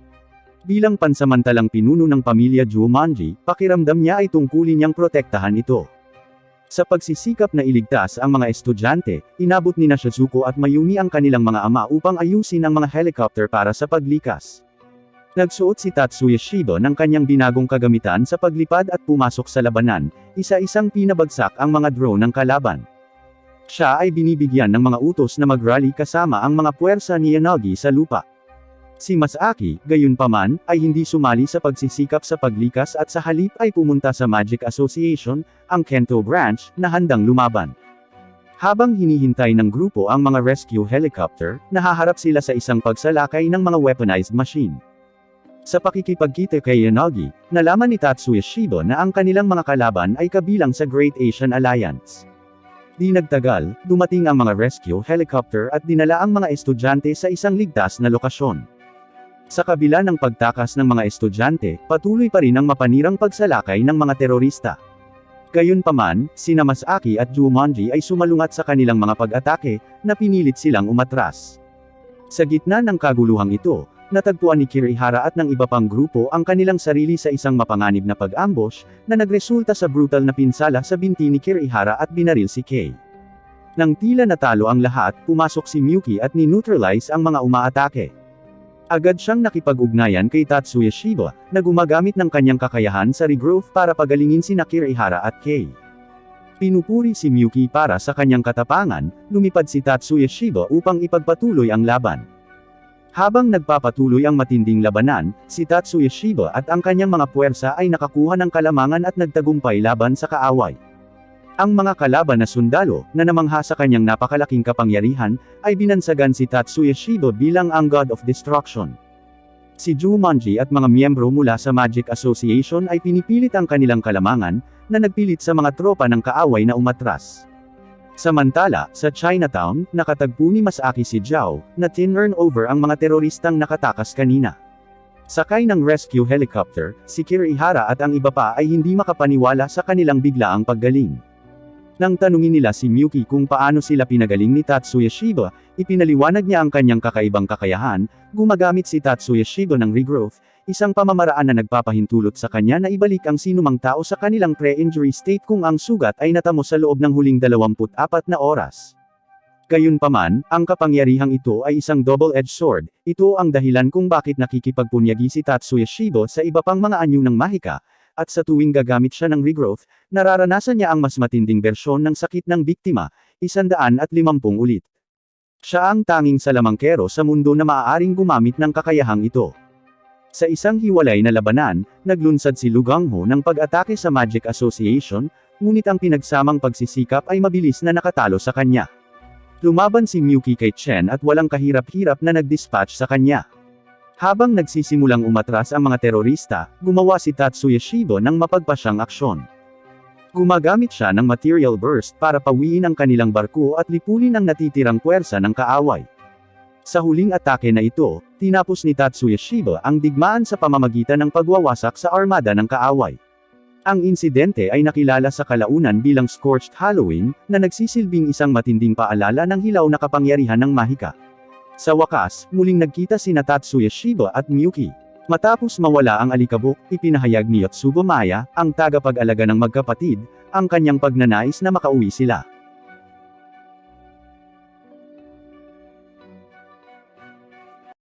Bilang pansamantalang pinuno ng pamilya Jumanji, pakiramdam niya ay tungkulin niyang protektahan ito. Sa pagsisikap na iligtas ang mga estudyante, inabot ni Shizuko at Mayumi ang kanilang mga ama upang ayusin ang mga helicopter para sa paglikas. Nagsuot si Tatsuya Shiba ng kanyang binagong kagamitan sa paglipad at pumasok sa labanan, isa-isang pinabagsak ang mga drone ng kalaban. Siya ay binibigyan ng mga utos na mag-rally kasama ang mga puwersa ni Yanagi sa lupa. Si Masaki, gayunpaman, ay hindi sumali sa pagsisikap sa paglikas at sa halip ay pumunta sa Magic Association, ang Kento branch, na handang lumaban. Habang hinihintay ng grupo ang mga rescue helicopter, nahaharap sila sa isang pagsalakay ng mga weaponized machine. Sa pakikipagkita kay Yanagi, nalaman ni Tatsuya Shiba na ang kanilang mga kalaban ay kabilang sa Great Asian Alliance. Di nagtagal, dumating ang mga rescue helicopter at dinala ang mga estudyante sa isang ligtas na lokasyon. Sa kabila ng pagtakas ng mga estudyante, patuloy pa rin ang mapanirang pagsalakay ng mga terorista. Gayunpaman, sina Masaki at Jumanji ay sumalungat sa kanilang mga pag-atake, na pinilit silang umatras. Sa gitna ng kaguluhang ito, natagpuan ni Kirihara at ng iba pang grupo ang kanilang sarili sa isang mapanganib na pag-ambush, na nagresulta sa brutal na pinsala sa binti ni Kirihara at binaril si Kei. Nang tila natalo ang lahat, pumasok si Miyuki at ni-neutralize ang mga umaatake. Agad siyang nakipag-ugnayan kay Tatsuya Shiba, na gumagamit ng kanyang kakayahan sa regrowth para pagalingin sina Kirihara at Kei. Pinupuri si Miyuki para sa kanyang katapangan, lumipad si Tatsuya Shiba upang ipagpatuloy ang laban. Habang nagpapatuloy ang matinding labanan, si Tatsuya Shiba at ang kanyang mga puwersa ay nakakuha ng kalamangan at nagtagumpay laban sa kaaway. Ang mga kalaban na sundalo, na namangha sa kanyang napakalaking kapangyarihan, ay binansagan si Tatsuya Shiba bilang ang God of Destruction. Si Jumanji at mga miyembro mula sa Magic Association ay pinipilit ang kanilang kalamangan, na nagpilit sa mga tropa ng kaaway na umatras. Samantala, sa Chinatown, nakatagpo ni Masaki si Zhao, na tin-earn over ang mga teroristang nakatakas kanina. Sakay ng rescue helicopter, si Kirihara at ang iba pa ay hindi makapaniwala sa kanilang biglaang paggaling. Nang tanungin nila si Miyuki kung paano sila pinagaling ni Tatsuya Shiba, ipinaliwanag niya ang kanyang kakaibang kakayahan, gumagamit si Tatsuya Shiba ng regrowth, isang pamamaraan na nagpapahintulot sa kanya na ibalik ang sinumang tao sa kanilang pre-injury state kung ang sugat ay natamo sa loob ng huling 24 na oras. Gayunpaman, ang kapangyarihang ito ay isang double-edged sword, ito ang dahilan kung bakit nakikipagpunyagi si Tatsuya Shiba sa iba pang mga anyo ng mahika, at sa tuwing gagamit siya ng regrowth, nararanasan niya ang mas matinding bersyon ng sakit ng biktima, 150 ulit. Siya ang tanging salamangkero sa mundo na maaaring gumamit ng kakayahang ito. Sa isang hiwalay na labanan, naglunsad si Lu Gangho ng pag-atake sa Magic Association, ngunit ang pinagsamang pagsisikap ay mabilis na nakatalo sa kanya. Lumaban si Miyuki kay Chen at walang kahirap-hirap na nag-dispatch sa kanya. Habang nagsisimulang umatras ang mga terorista, gumawa si Tatsuya Shiba ng mapagpasyang aksyon. Gumagamit siya ng material burst para pawiin ang kanilang barko at lipulin ang natitirang puwersa ng kaaway. Sa huling atake na ito, tinapos ni Tatsuya Shiba ang digmaan sa pamamagitan ng pagwawasak sa armada ng kaaway. Ang insidente ay nakilala sa kalaunan bilang Scorched Halloween, na nagsisilbing isang matinding paalala ng hilaw na kapangyarihan ng mahika. Sa wakas, muling nagkita sina Tatsuya Shiba at Miyuki. Matapos mawala ang alikabok, ipinahayag ni Yotsuba Maya, ang tagapag-alaga ng magkapatid, ang kanyang pagnanais na makauwi sila.